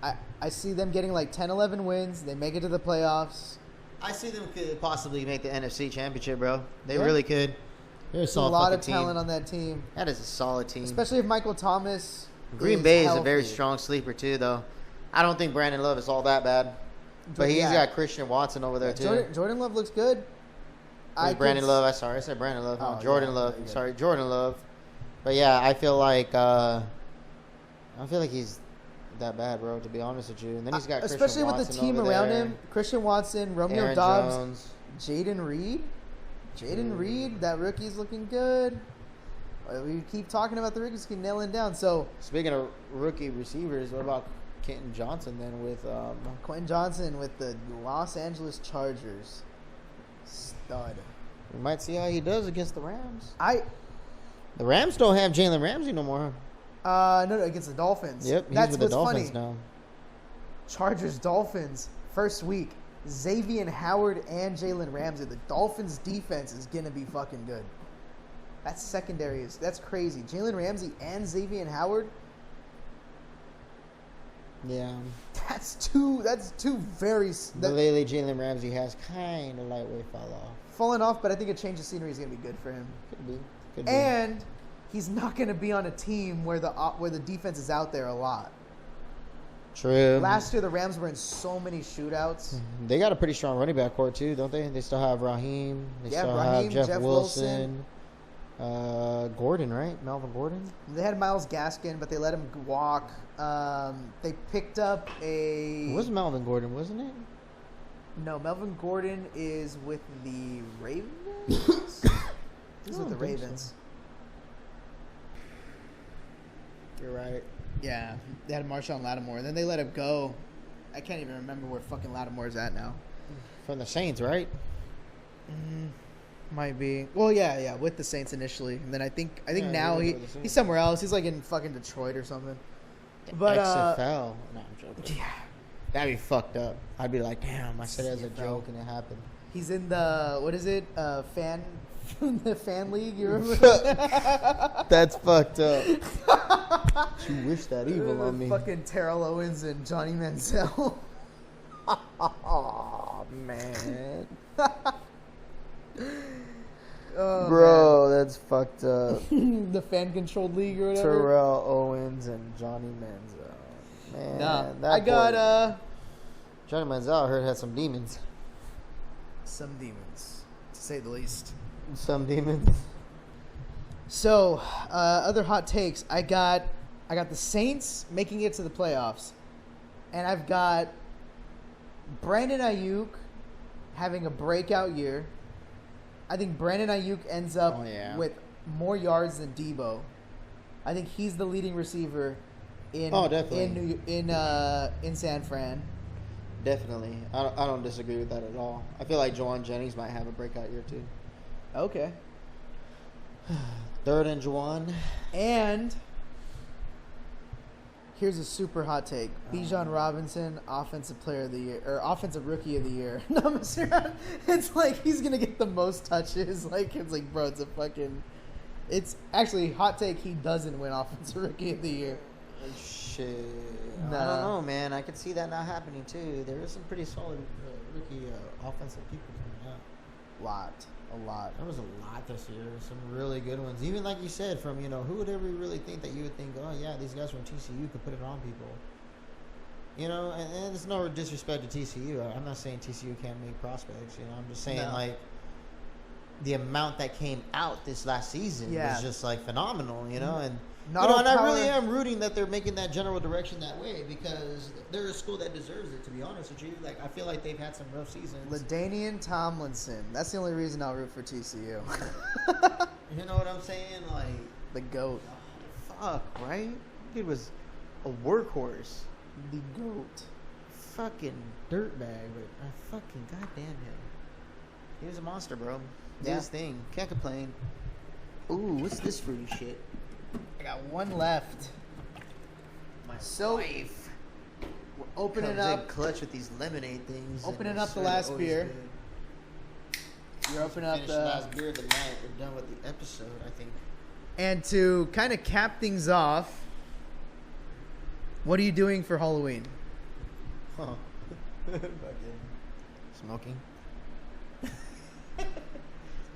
I see them getting like 10, 11 wins. They make it to the playoffs. I see them could possibly make the NFC Championship, bro. They Yeah. really could. They're a There's a solid lot of fucking talent team. on that team, That is a solid team. especially if Michael Thomas. Green Bay is a healthy. very strong sleeper too, though. I don't think Brandon Love is all that bad, but he's Yeah. got Christian Watson over there too. Jordan Love looks good. Brandon Love. I said Brandon Love. Oh, Jordan yeah, Love. yeah. Sorry, Jordan Love. But yeah, I feel like he's that bad, bro. To be honest with you, and then he's got especially Christian with the Watson team over around there, him. Christian Watson, Romeo Aaron Dobbs, Jones. Jaden Reed. Reed, that rookie's looking good. We keep talking about the rookies, keep nailing down. So Speaking of rookie receivers, what about Kenton Johnson then with Quentin Johnson with the Los Angeles Chargers, stud. we might see how he does against the Rams. The The Rams don't have Jalen Ramsey no more. no, against the Dolphins. Yep, he's That's with the what's Dolphins funny. now. Chargers, Dolphins, first week. Xavier Howard and Jalen Ramsey. The Dolphins' defense is gonna be fucking good. That's secondary. That's crazy. Jalen Ramsey and Xavier Howard. Yeah. That's two very But lately, Jalen Ramsey has kind of lightweight fall off. fallen off, but I think a change of scenery is gonna be good for him. Could be. Could be. And he's not gonna be on a team where the defense is out there a lot. True. Last year, the Rams were in so many shootouts. They got a pretty strong running back core too, don't they? They still have Raheem. They Yeah, still Raheem, have Jeff Wilson. Gordon, right? Melvin Gordon. They had Myles Gaskin, but they let him walk. They picked up It was Melvin Gordon, wasn't it? No, Melvin Gordon is with the Ravens. He's with the Ravens. You're right. Yeah, they had Marshawn Lattimore. Then they let him go. I can't even remember where fucking Lattimore's at now. From the Saints, right? Might be. Well, yeah, with the Saints initially, and then I think Yeah, now he was with the Saints. he's somewhere else. He's like in fucking Detroit or something. But XFL. No, I'm joking. yeah, That'd be fucked up. I'd be like, damn, I said it as a CFL. joke and it happened. he's in the what is it? Fan the fan league. You remember? That's fucked up. You wish that evil on me. Fucking Terrell Owens and Johnny Manziel. Oh, man. Oh, Bro, that's fucked up. man. The fan controlled league or whatever. Terrell Owens and Johnny Manziel. Man, Nah, that I got boy- Johnny Manziel, I heard, had some demons. some demons, to say the least. Some demons. So, other hot takes. I got the Saints making it to the playoffs, and I've got Brandon Ayuk having a breakout year. I think Brandon Ayuk ends up with more yards than Debo. I think he's the leading receiver in definitely. in San Fran. Definitely. I don't disagree with that at all. I feel like Juwan Jennings might have a breakout year, too. Okay. Third and Juwan. And Here's a super hot take. Bijan Robinson, offensive player of the year or offensive rookie of the year. No, I'm serious. It's like he's gonna get the most touches. Like it's like, bro, it's a fucking. It's actually hot take. He doesn't win offensive rookie of the year. Shit. Nah. I don't know, man. I could see that not happening too. There is some pretty solid rookie offensive people coming out. A lot. There was a lot this year. Some really good ones. Even like you said, from who would ever really think that you would think, oh yeah, these guys from TCU could put it on people. And it's no disrespect to TCU. I'm not saying TCU can't make prospects. I'm just saying like the amount that came out this last season was just like phenomenal. And and I really am rooting that they're making that general direction that way because they're a school that deserves it. To be honest with you, like I feel like they've had some rough seasons. LaDainian Tomlinson. That's the only reason I'll root for TCU. You know what I'm saying? Like The GOAT. fuck, right? Dude was a workhorse. The GOAT. Fucking dirtbag, but I fucking goddamn him. He was a monster, bro. Did Yeah. his thing. Can't complain. Ooh, what's this fruity shit? I got one left. My So- wife We're opening comes up. in clutch with these lemonade things. Opening and up the they're last always beer. good. You're opening up Finish the last beer of the night. We're done with the episode, I think. And to kind of cap things off, what are you doing for Halloween? Huh. Fucking smoking.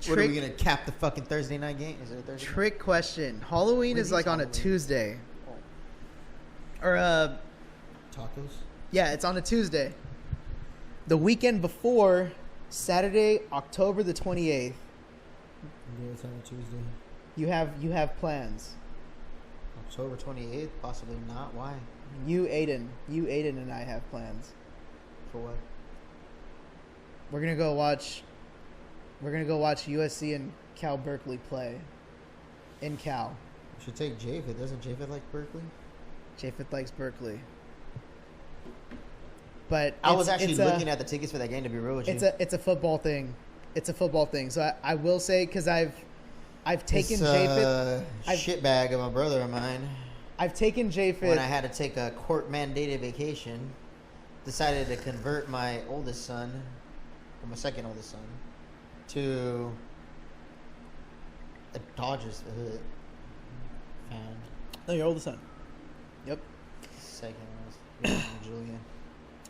What are we gonna cap the fucking Thursday night game? Is it a Thursday? Trick question. Halloween What is is like on Halloween? a Tuesday. Oh. Or Tacos. yeah, it's on a Tuesday. The weekend before Saturday, October the 28th, Yeah, it's on a Tuesday. you have plans. October 28th, possibly not. Why? You Aiden and I have plans. For what? We're going to go watch USC and Cal Berkeley play in Cal. We should take Japheth. Doesn't Japheth like Berkeley? Japheth likes Berkeley. But I was actually it's looking at the tickets for that game, to be real with you. It's a football thing. It's a football thing. So I will say, because I've taken Japheth. Shitbag of a brother of mine. I've taken Japheth. When I had to take a court-mandated vacation, decided to convert my oldest son, or my second oldest son, to a Dodgers fan. Oh, your oldest son. Yep. Second was Julian.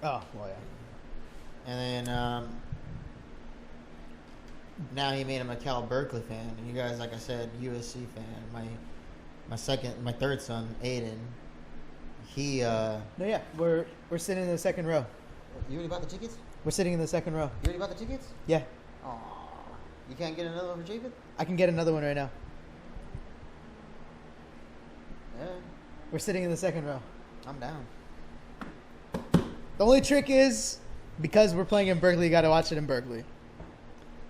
Oh, well, yeah. And then now he made him a Cal Berkeley fan. And you guys, like I said, USC fan. My third son, Aiden, he No, yeah. We're sitting in the second row. You already bought the tickets? We're sitting in the second row. You already bought the tickets? Yeah. Aw. You can't get another one for Japheth? I can get another one right now. Yeah, We're sitting in the second row. I'm down. The only trick is, because we're playing in Berkeley, you got to watch it in Berkeley.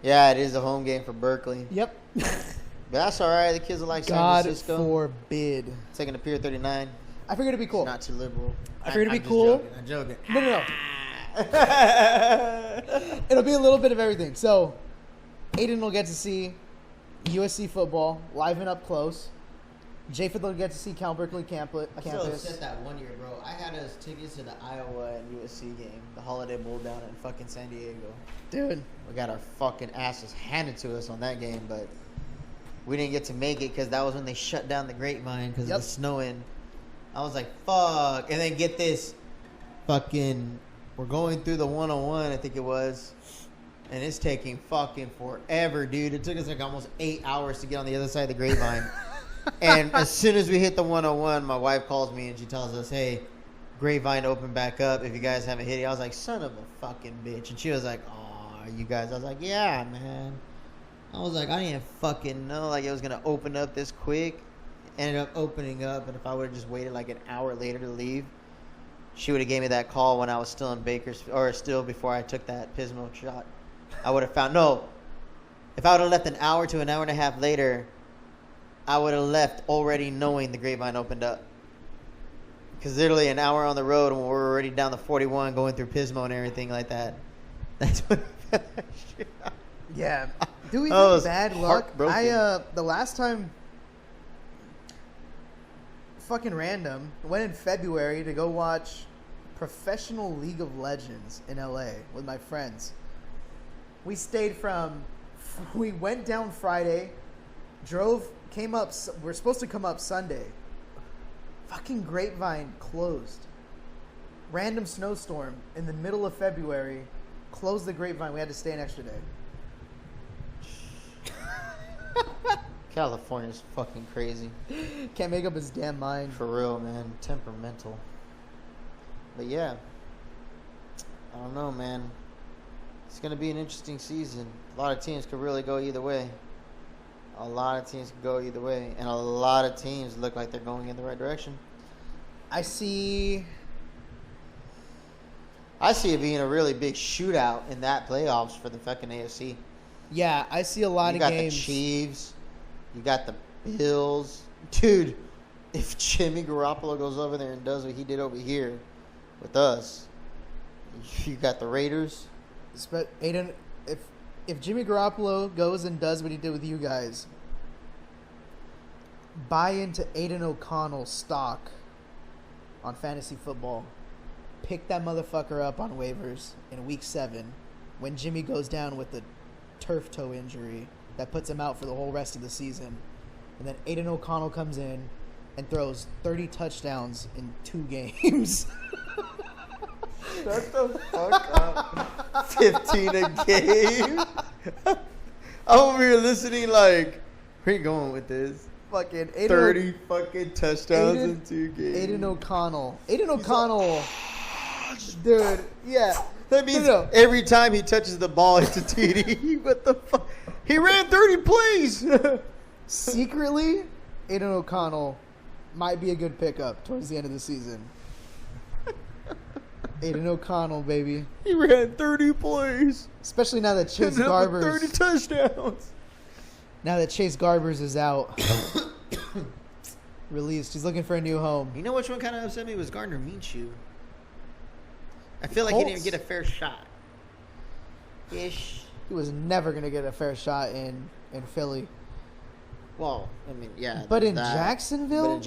Yeah, it is a home game for Berkeley. Yep. But that's all right. The kids are like San God Francisco. forbid. Taking the Pier 39. I figured it'd be cool. Not too liberal. I figured it'd be I'm just cool. joking. I'm joking. No. It'll be a little bit of everything. So, Aiden will get to see USC football live and up close. Japheth will get to see Cal Berkeley I still campus. upset that one year, bro. I had us tickets to the Iowa and USC game, the Holiday Bowl down in fucking San Diego. Dude. We got our fucking asses handed to us on that game, but we didn't get to make it because that was when they shut down the Grapevine because Yep. of the snowing. I was like, fuck. And then get this, fucking, we're going through the 101, I think it was, and it's taking fucking forever, dude. It took us like almost 8 hours to get on the other side of the Grapevine. And as soon as we hit the 101, my wife calls me and she tells us, hey, Grapevine opened back up if you guys haven't hit it. I was like, son of a fucking bitch. And she was like, oh, you guys. I was like, yeah, man. I was like, I didn't fucking know like it was going to open up this quick. Ended up opening up, and if I would have just waited like an hour later to leave, she would have gave me that call when I was still in Bakersfield, or still before I took that Pismo shot. I would have found, no, if I would have left an hour to an hour and a half later, I would have left already knowing the Grapevine opened up. Because literally an hour on the road when we're already down the 41 going through Pismo and everything like that. That's what Yeah. Do we I have was bad luck? heartbroken. The last time fucking random. Went in February to go watch Professional League of Legends in LA with my friends. We went down Friday, came up, we're supposed to come up Sunday. Fucking Grapevine closed. Random snowstorm in the middle of February closed the Grapevine. We had to stay an extra day. California's fucking crazy. Can't make up his damn mind. For real, man. Temperamental. But yeah. I don't know, man. It's going to be an interesting season. A lot of teams could really go either way. And a lot of teams look like they're going in the right direction. I see it being a really big shootout in that playoffs for the fucking AFC. Yeah, I see a lot of games. You got the Chiefs. You got the Bills. Dude, if Jimmy Garoppolo goes over there and does what he did over here with us, you got the Raiders. Aiden, if Jimmy Garoppolo goes and does what he did with you guys, buy into Aiden O'Connell's stock on fantasy football. Pick that motherfucker up on waivers in week 7 when Jimmy goes down with the turf toe injury that puts him out for the whole rest of the season. And then Aiden O'Connell comes in and throws 30 touchdowns in 2 games. Shut the fuck up. 15 a game. I'm over here listening like, where you going with this? Fucking 30 fucking touchdowns in 2 games. Aiden O'Connell. Dude, yeah. That means every time he touches the ball, it's a TD. What the fuck? He ran 30 plays. Secretly, Aiden O'Connell might be a good pickup towards the end of the season. Aiden O'Connell, baby. He ran 30 plays. Especially now that Chase Garbers. 30 touchdowns. Now that Chase Garbers is out. Released. He's looking for a new home. You know which one kind of upset me was Gardner Minshew. I feel like he didn't get a fair shot. Ish. He was never going to get a fair shot in Philly. Well, I mean, yeah. But in Jacksonville?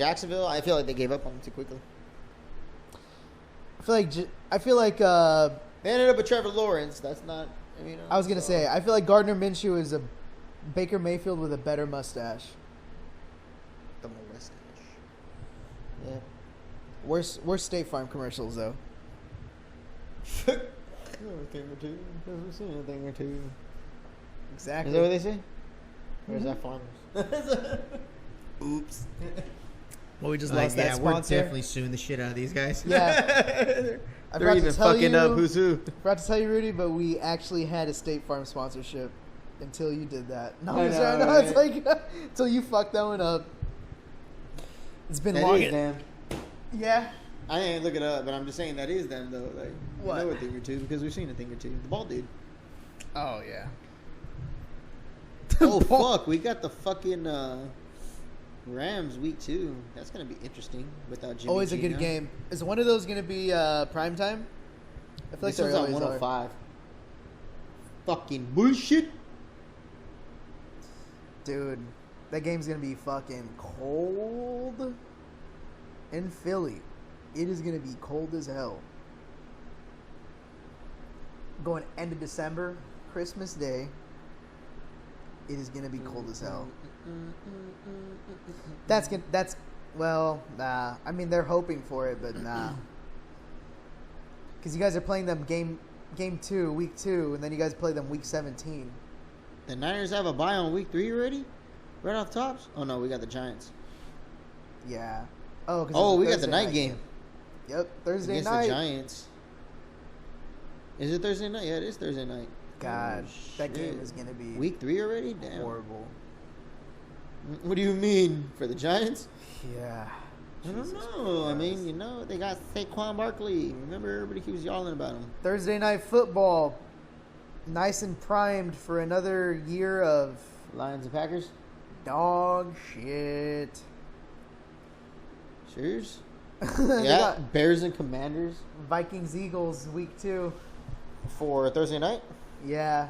I feel like they gave up on him too quickly. I feel like they ended up with Trevor Lawrence. That's not, I was going to say, I feel like Gardner Minshew is a Baker Mayfield with a better mustache. The mustache. Yeah. Worst State Farm commercials, though. A thing or two. We've seen a thing or two. Exactly. Is that what they say? Or is that farmers? Oops. Well, we just lost that sponsor. We're definitely suing the shit out of these guys. Yeah. They're even fucking up who's who. I forgot to tell you, Rudy, but we actually had a State Farm sponsorship until you did that. No, it's like until you fucked that one up. It's been long. Them. Yeah. I ain't look it up, but I'm just saying that is them though. Like, what? We know a thing or two because we've seen a thing or two. The bald dude. Oh yeah. Oh fuck! We got the fucking Rams week 2. That's gonna be interesting without Jimmy. Always a good game. Is one of those gonna be prime time? I feel like they're on 105. Fucking bullshit. Dude, that game's gonna be fucking cold in Philly. It is going to be cold as hell. Going end of December, Christmas Day, it is going to be cold as hell. Nah. I mean, they're hoping for it, but nah. Because you guys are playing them game 2, week 2, and then you guys play them week 17. The Niners have a bye on week 3 already? Right off tops? Oh, no, we got the Giants. Yeah. Oh, we got the night game. Yep, Thursday against night. The Giants. Is it Thursday night? Yeah, it is Thursday night. God, that game is going to be week 3 already? Damn. Horrible. What do you mean? For the Giants? Yeah. I don't know. I mean, they got Saquon Barkley. Remember, everybody keeps yelling about him. Thursday night football. Nice and primed for another year of Lions and Packers? Dog shit. Cheers. Yeah, Bears and Commanders. Vikings Eagles week 2 for Thursday night. Yeah,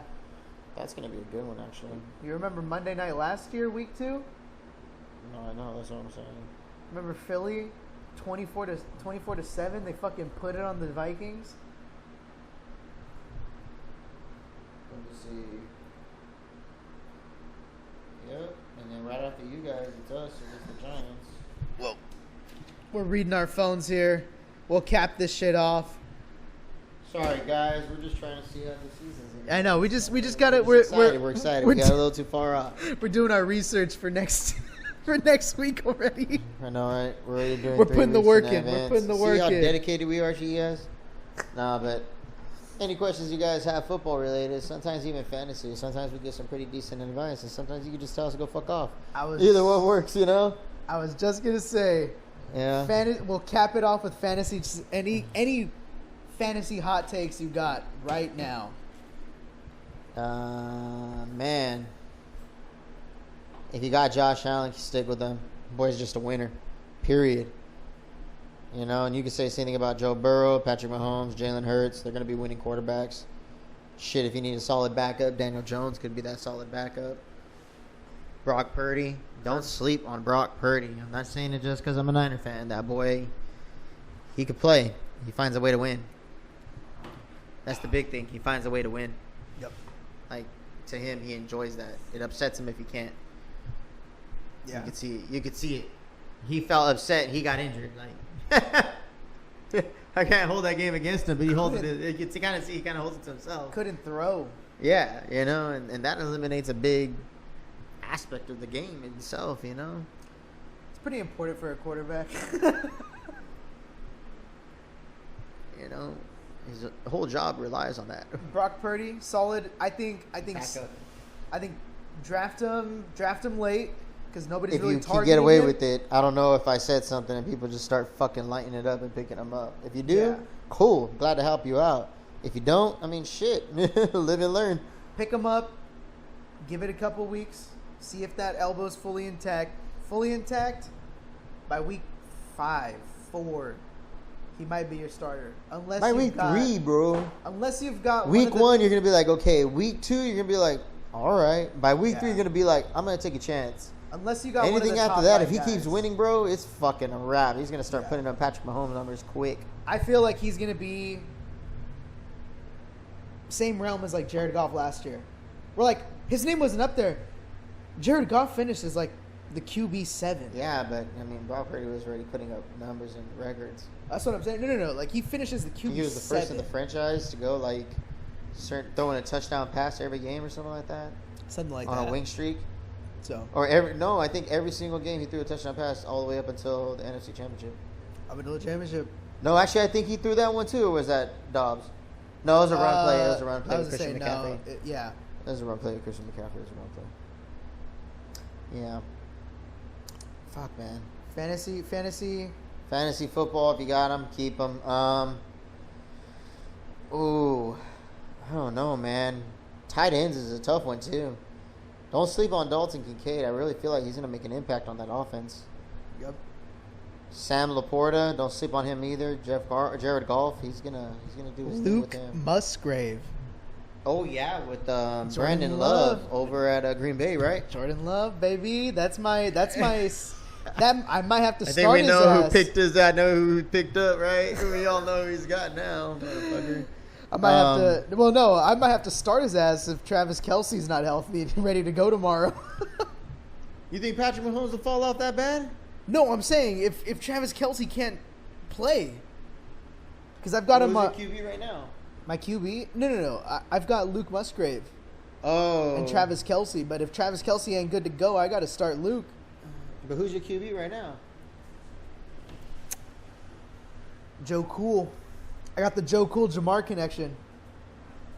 that's gonna be a good one actually. You remember Monday night last year, week 2? No, I know, that's what I'm saying. Remember Philly, 24-7. They fucking put it on the Vikings. Let me see. Yep, and then right after you guys, it's us. It's the Giants. Well, we're reading our phones here. We'll cap this shit off. Sorry, guys. We're just trying to see how the season's ending. I know. We just got it. We're excited. We got a little too far off. We're doing our research for next for next week already. I know, right? We're already doing. We're putting the work in. We're putting the work in. See how dedicated we are to you guys? Nah, but any questions you guys have football related, sometimes even fantasy, sometimes we get some pretty decent advice, and sometimes you can just tell us to go fuck off. Either one works, you know? I was just going to say, yeah. We'll cap it off with fantasy. Just any fantasy hot takes you got right now. Man. If you got Josh Allen, stick with him. Boy's just a winner. Period. You know, and you can say the same thing about Joe Burrow, Patrick Mahomes, Jalen Hurts. They're going to be winning quarterbacks. Shit, if you need a solid backup, Daniel Jones could be that solid backup. Brock Purdy. Don't sleep on Brock Purdy. I'm not saying it just because I'm a Niner fan. That boy, he could play. He finds a way to win. That's the big thing. He finds a way to win. Yep. Like, to him, he enjoys that. It upsets him if he can't. Yeah. You could see it. You could see it. He felt upset. He got injured. Like, I can't hold that game against him, but he holds it. You kind of see he kind of holds it to himself. Couldn't throw. Yeah, you know, and that eliminates a big aspect of the game itself, you know. It's pretty important for a quarterback. You know, his whole job relies on that. Brock Purdy, solid. I think draft him late because nobody's really targeting him. If you get away with it, I don't know if I said something and people just start fucking lighting it up and picking him up. If you do, cool. Glad to help you out. If you don't, I mean, shit. Live and learn. Pick him up. Give it a couple weeks. See if that elbow's fully intact. Fully intact by week 5, 4. He might be your starter. Unless by week 3, bro. Unless you've got week 1, you're gonna be like, okay. Week 2, you're gonna be like, all right. By week 3, you're gonna be like, I'm gonna take a chance. Unless you got anything after that, if he keeps winning, bro, it's fucking a wrap. He's gonna start putting up Patrick Mahomes numbers quick. I feel like he's gonna be same realm as like Jared Goff last year. We're like, his name wasn't up there. Jared Goff finished as like the QB 7. Yeah, but I mean, Brock Purdy was already putting up numbers and records. That's what I'm saying. No. Like he finishes the QB 7. He was the first in the franchise to go like throwing a touchdown pass every game or something like that. Something like on that. On a wing streak. So. Or I think every single game he threw a touchdown pass all the way up until the NFC Championship. Up until the championship. No, actually, I think he threw that one too. Or was that Dobbs? No, it was a run play. It was a run play with Christian McCaffrey. Yeah. It was a run play with Christian McCaffrey. It was a run play. Yeah. Fuck, man. Fantasy football. If you got them, keep them. Ooh, I don't know, man. Tight ends is a tough one too. Don't sleep on Dalton Kincaid. I really feel like he's gonna make an impact on that offense. Yep. Sam Laporta, don't sleep on him either. Jared Goff, he's gonna do his thing with him. Luke Musgrave. Oh yeah, with Brandon Love over at Green Bay, right? Jordan Love, baby. That's my. That I might have to start. I think we know who picked his. I know who picked up, right? We all know who he's got now, motherfucker. I might have to. Well, no, I might have to start his ass if Travis Kelce's not healthy and ready to go tomorrow. You think Patrick Mahomes will fall off that bad? No, I'm saying if Travis Kelce can't play, because I've got him. Who's your QB right now? My QB? No. I've got Luke Musgrave. Oh. And Travis Kelce. But if Travis Kelce ain't good to go, I got to start Luke. But who's your QB right now? Joe Cool. I got the Joe Cool Jamar connection.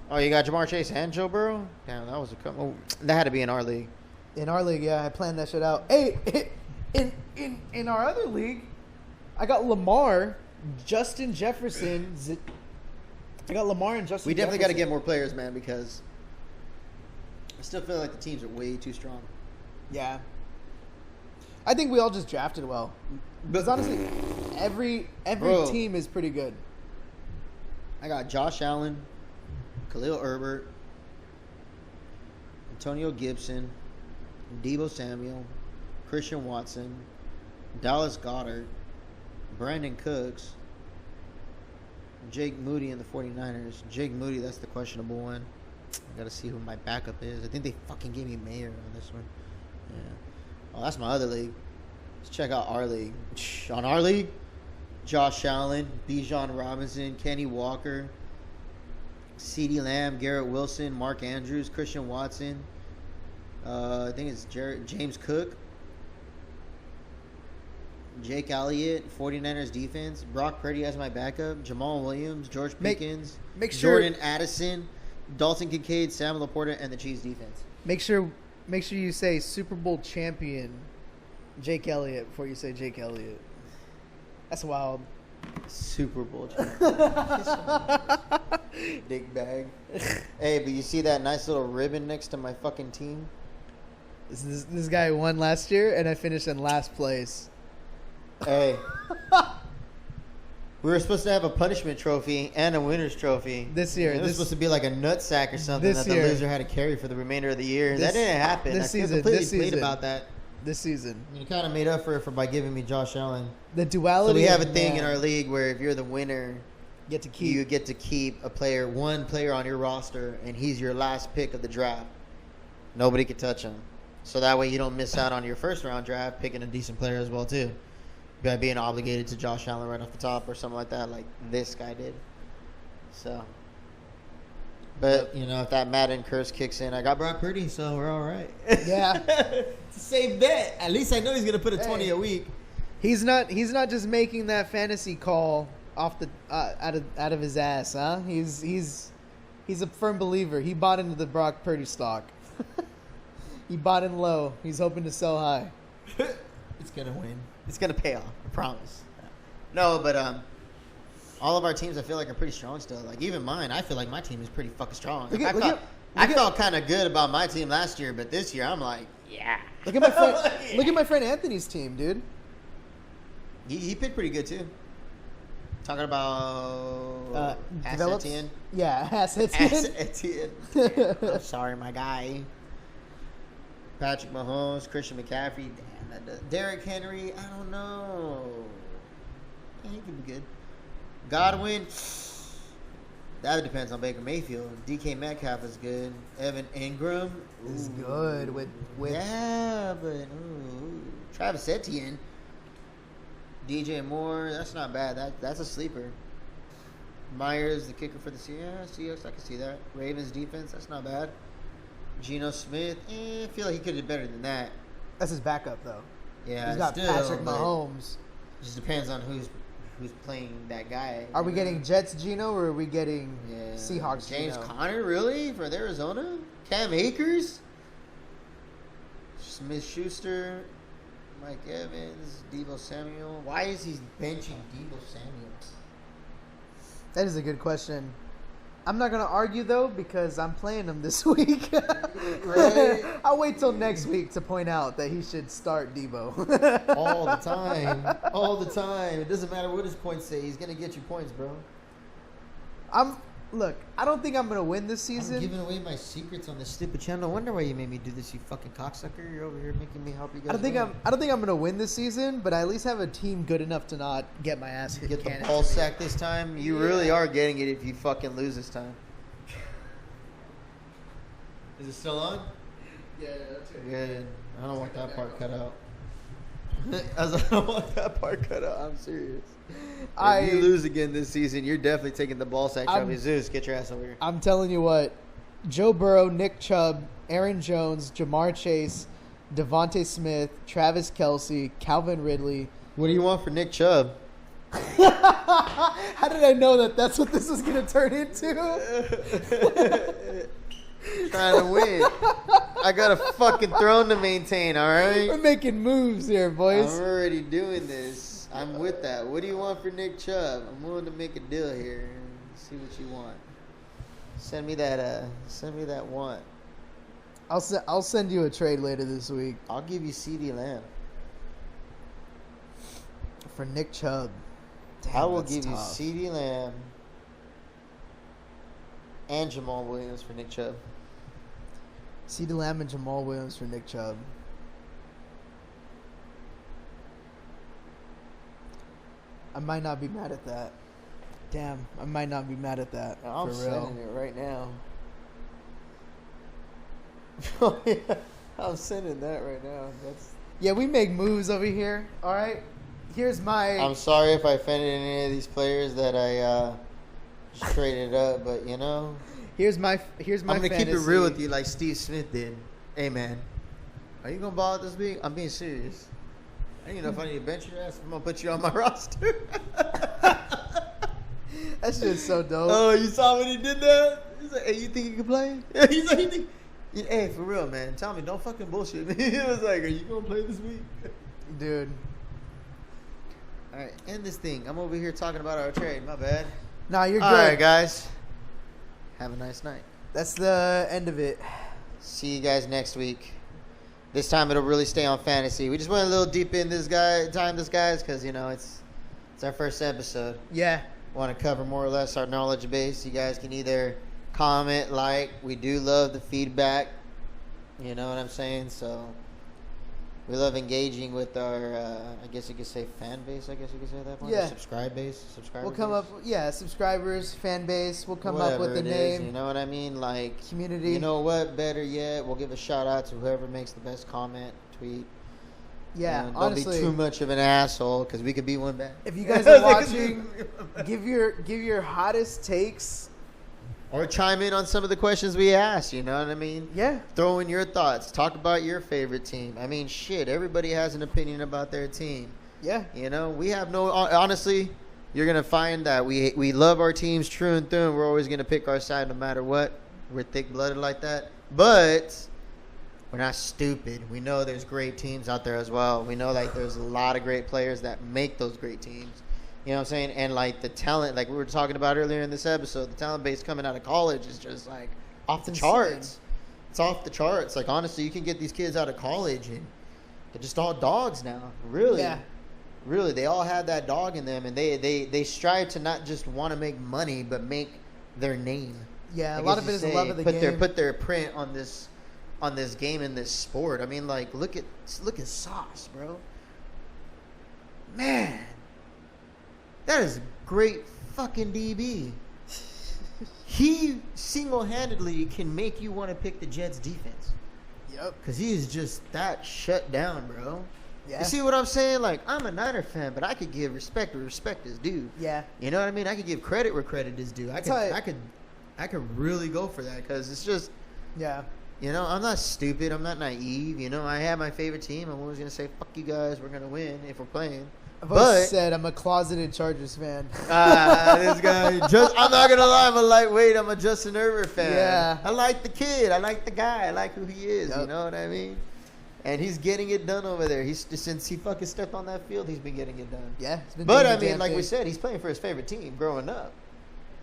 Oh, you got Jamar Chase and Joe Burrow? Damn, that was that had to be in our league. In our league, yeah, I planned that shit out. Hey, in our other league, I got Lamar, Justin Jefferson. I got Lamar and Justin. We definitely got to get more players, man, because I still feel like the teams are way too strong. Yeah. I think we all just drafted well. Because honestly, every team is pretty good. I got Josh Allen, Khalil Herbert, Antonio Gibson, Deebo Samuel, Christian Watson, Dallas Goedert, Brandon Cooks, Jake Moody in the 49ers. Jake Moody, that's the questionable one. I gotta see who my backup is. I think they fucking gave me Mayer on this one. Yeah. Oh, that's my other league. Let's check out our league. On our league, Josh Allen, Bijan Robinson, Kenny Walker, CeeDee Lamb, Garrett Wilson, Mark Andrews, Christian Watson. I think it's James Cook, Jake Elliott, 49ers defense, Brock Purdy as my backup, Jamal Williams, George Pickens, Jordan Addison, Dalton Kincaid, Sam Laporta, and the Chiefs defense. Make sure you say Super Bowl champion Jake Elliott before you say Jake Elliott. That's wild. Super Bowl champion. Dick bag. Hey, but you see that nice little ribbon next to my fucking team? This guy won last year, and I finished in last place. Hey. We were supposed to have a punishment trophy and a winner's trophy. This year. It was supposed to be like a nut sack or something that the loser had to carry for the remainder of the year. That didn't happen. I completely played about that. This season. You kind of made up for it by giving me Josh Allen. The duality. So we have a thing in our league where if you're the winner, you get to keep one player on your roster, and he's your last pick of the draft. Nobody can touch him. So that way you don't miss out on your first round draft picking a decent player as well too. By being obligated to Josh Allen right off the top or something like that, like this guy did. So, but if that Madden curse kicks in, I got Brock Purdy, so we're all right. Yeah, it's a safe bet. At least I know he's gonna put a 20 a week. He's not just making that fantasy call off the out of his ass, huh? He's a firm believer. He bought into the Brock Purdy stock. He bought in low. He's hoping to sell high. It's gonna win. It's gonna pay off. I promise. No, but all of our teams I feel like are pretty strong still. Like even mine, I feel like my team is pretty fucking strong. I felt kind of good about my team last year, but this year I'm like, yeah. Look at my friend. Look at my friend Anthony's team, dude. He picked pretty good too. Talking about Etienne. Yeah, Etienne. I'm sorry, my guy. Patrick Mahomes, Christian McCaffrey, Derrick Henry. I don't know. Yeah, he could be good. Godwin. That depends on Baker Mayfield. DK Metcalf is good. Evan Ingram is good with but Travis Etienne. DJ Moore, that's not bad. That's a sleeper. Myers, the kicker for the Seahawks, I can see that. Ravens defense, that's not bad. Geno Smith, I feel like he could have done better than that. That's his backup, though. Yeah, he's got Patrick Mahomes. Just depends on who's playing that guy. Are we getting Jets Geno or are we getting Seahawks James Geno? Conner, really? For Arizona? Cam Akers? Smith-Schuster? Mike Evans? Deebo Samuel? Why is he benching Deebo Samuel? That is a good question. I'm not going to argue, though, because I'm playing him this week. Right? I'll wait till next week to point out that he should start Deebo. All the time. All the time. It doesn't matter what his points say. He's going to get you points, bro. Look, I don't think I'm going to win this season. I'm giving away my secrets on this stupid channel. I wonder why you made me do this, you fucking cocksucker. You're over here making me help you guys. I don't think I'm going to win this season, but I at least have a team good enough to not get my ass hit. Get the ball sack this time. You really are getting it if you fucking lose this time. Is it still on? Yeah, that's right. Good. I don't want that part cut out. I don't want that part cut out. I'm serious. If you lose again this season, you're definitely taking the ball sack trophy. Zeus, get your ass over here. I'm telling you what. Joe Burrow, Nick Chubb, Aaron Jones, Jamar Chase, Devontae Smith, Travis Kelce, Calvin Ridley. What do you want for Nick Chubb? How did I know that's what this was going to turn into? Trying to win. I got a fucking throne to maintain, all right? We're making moves here, boys. I'm already doing this. I'm with that. What do you want for Nick Chubb? I'm willing to make a deal here. See what you want. Send me that want. I'll send you a trade later this week. I'll give you CeeDee Lamb. For Nick Chubb. Damn, I will give you CeeDee Lamb and Jamal Williams for Nick Chubb. CeeDee Lamb and Jamal Williams for Nick Chubb. I might not be mad at that. Damn, I might not be mad at that. I'm for sending real. it right now. Oh, yeah. I'm sending that right now. Yeah, we make moves over here. All right. Here's my. I'm sorry if I offended any of these players that I just traded up, but you know. Here's my. I'm gonna keep it real with you, like Steve Smith did. Hey man, are you gonna ball out this week? I'm being serious. I don't even know if I need to bench your ass. I'm gonna put you on my roster. That shit is so dope. Oh, you saw when he did that? He's like, hey, you think you can play? He's like, hey, for real, man. Tell me, don't fucking bullshit me. He was like, are you gonna play this week? Dude. All right, end this thing. I'm over here talking about our trade. My bad. Nah, you're good. All right, guys. Have a nice night. That's the end of it. See you guys next week. This time it'll really stay on fantasy. We just went a little deep in this guys because you know it's our first episode. Yeah. Want to cover more or less our knowledge base. You guys can either comment, like. We do love the feedback. You know what I'm saying? So we love engaging with our, I guess you could say fan base. I guess you could say at that point. Yeah. Or subscriber base. We'll come up, subscribers, fan base. We'll come up with the name. You know what I mean? Like community. You know what? Better yet, we'll give a shout out to whoever makes the best comment, tweet. Yeah, don't honestly, be too much of an asshole because we could be one bad. If you guys are watching, give your hottest takes. Or chime in on some of the questions we asked, you know what I mean? Yeah. Throw in your thoughts. Talk about your favorite team. I mean, shit, everybody has an opinion about their team. Yeah. You know, we have no... Honestly, you're going to find that we love our teams true and through, and we're always going to pick our side no matter what. We're thick-blooded like that. But we're not stupid. We know there's great teams out there as well. We know, like, there's a lot of great players that make those great teams. You know what I'm saying? And, like, the talent, like we were talking about earlier in this episode, the talent base coming out of college is just, like, off the charts. It's off the charts. Like, honestly, you can get these kids out of college, and they're just all dogs now. Really. Yeah. Really. They all have that dog in them, and they strive to not just want to make money, but make their name. Yeah, a lot of it is the love of the game. Put their print on this game and this sport. I mean, like, look at Sauce, bro. Man. That is a great fucking DB. He single-handedly can make you want to pick the Jets defense. Yep. Because he is just that shut down, bro. Yeah. You see what I'm saying? Like, I'm a Niner fan, but I could give respect where respect is due. Yeah. You know what I mean? I could give credit where credit is due. I could really go for that because it's just... Yeah. You know, I'm not stupid. I'm not naive. You know, I have my favorite team. I'm always going to say, fuck you guys. We're going to win if we're playing. I've always said I'm a closeted Chargers fan. This guy. I'm not going to lie. I'm a lightweight. I'm a Justin Herbert fan. Yeah. I like the kid. I like the guy. I like who he is. Yep. You know what I mean? And he's getting it done over there. Since he fucking stepped on that field, he's been getting it done. Yeah. But, I mean, like we said, he's playing for his favorite team growing up.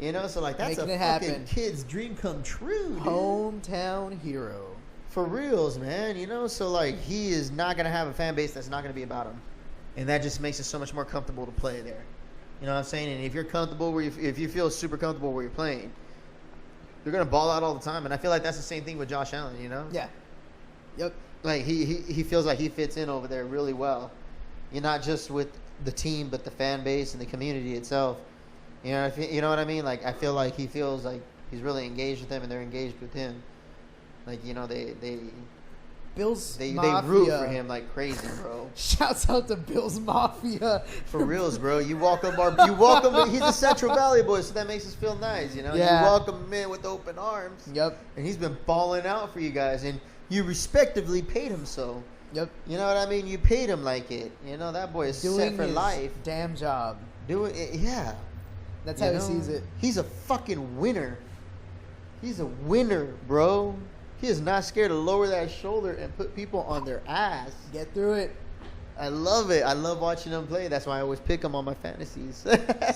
You know? So, like, that's Making a it fucking happen. kid's dream come true, dude. Hometown hero. For reals, man. You know? So, like, he is not going to have a fan base that's not going to be about him. And that just makes it so much more comfortable to play there. You know what I'm saying? And if you're comfortable if you feel super comfortable where you're playing, you're going to ball out all the time. And I feel like that's the same thing with Josh Allen, you know? Yeah. Yep. Like, he feels like he fits in over there really well. You're not just with the team, but the fan base and the community itself. You know what I mean? Like, I feel like he feels like he's really engaged with them and they're engaged with him. Like, you know, they root for him like crazy, bro. Shouts out to Bills Mafia. For reals, bro. You welcome him. He's a Central Valley boy, so that makes us feel nice, you know? Yeah. You welcome him in with open arms. Yep. And he's been balling out for you guys, and you respectively paid him so. Yep. You know what I mean? You paid him like it. You know, that boy is set for life. Damn job. Doing it, yeah. That's how he sees it. He's a fucking winner. He's a winner, bro. He is not scared to lower that shoulder and put people on their ass. Get through it. I love it. I love watching him play. That's why I always pick him on my fantasies.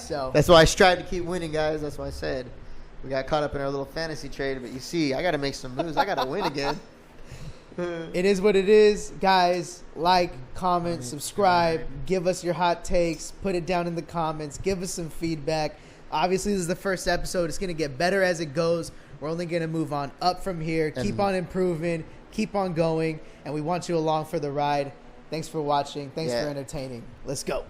So that's why I strive to keep winning, guys. That's why I said we got caught up in our little fantasy trade. But you see, I got to make some moves. I got to win again. It is what it is, guys. Like, comment, subscribe, give us your hot takes, put it down in the comments, give us some feedback. Obviously, this is the first episode. It's going to get better as it goes. We're only going to move on up from here, keep on improving, keep on going, and we want you along for the ride. Thanks for watching. Thanks for entertaining. Let's go.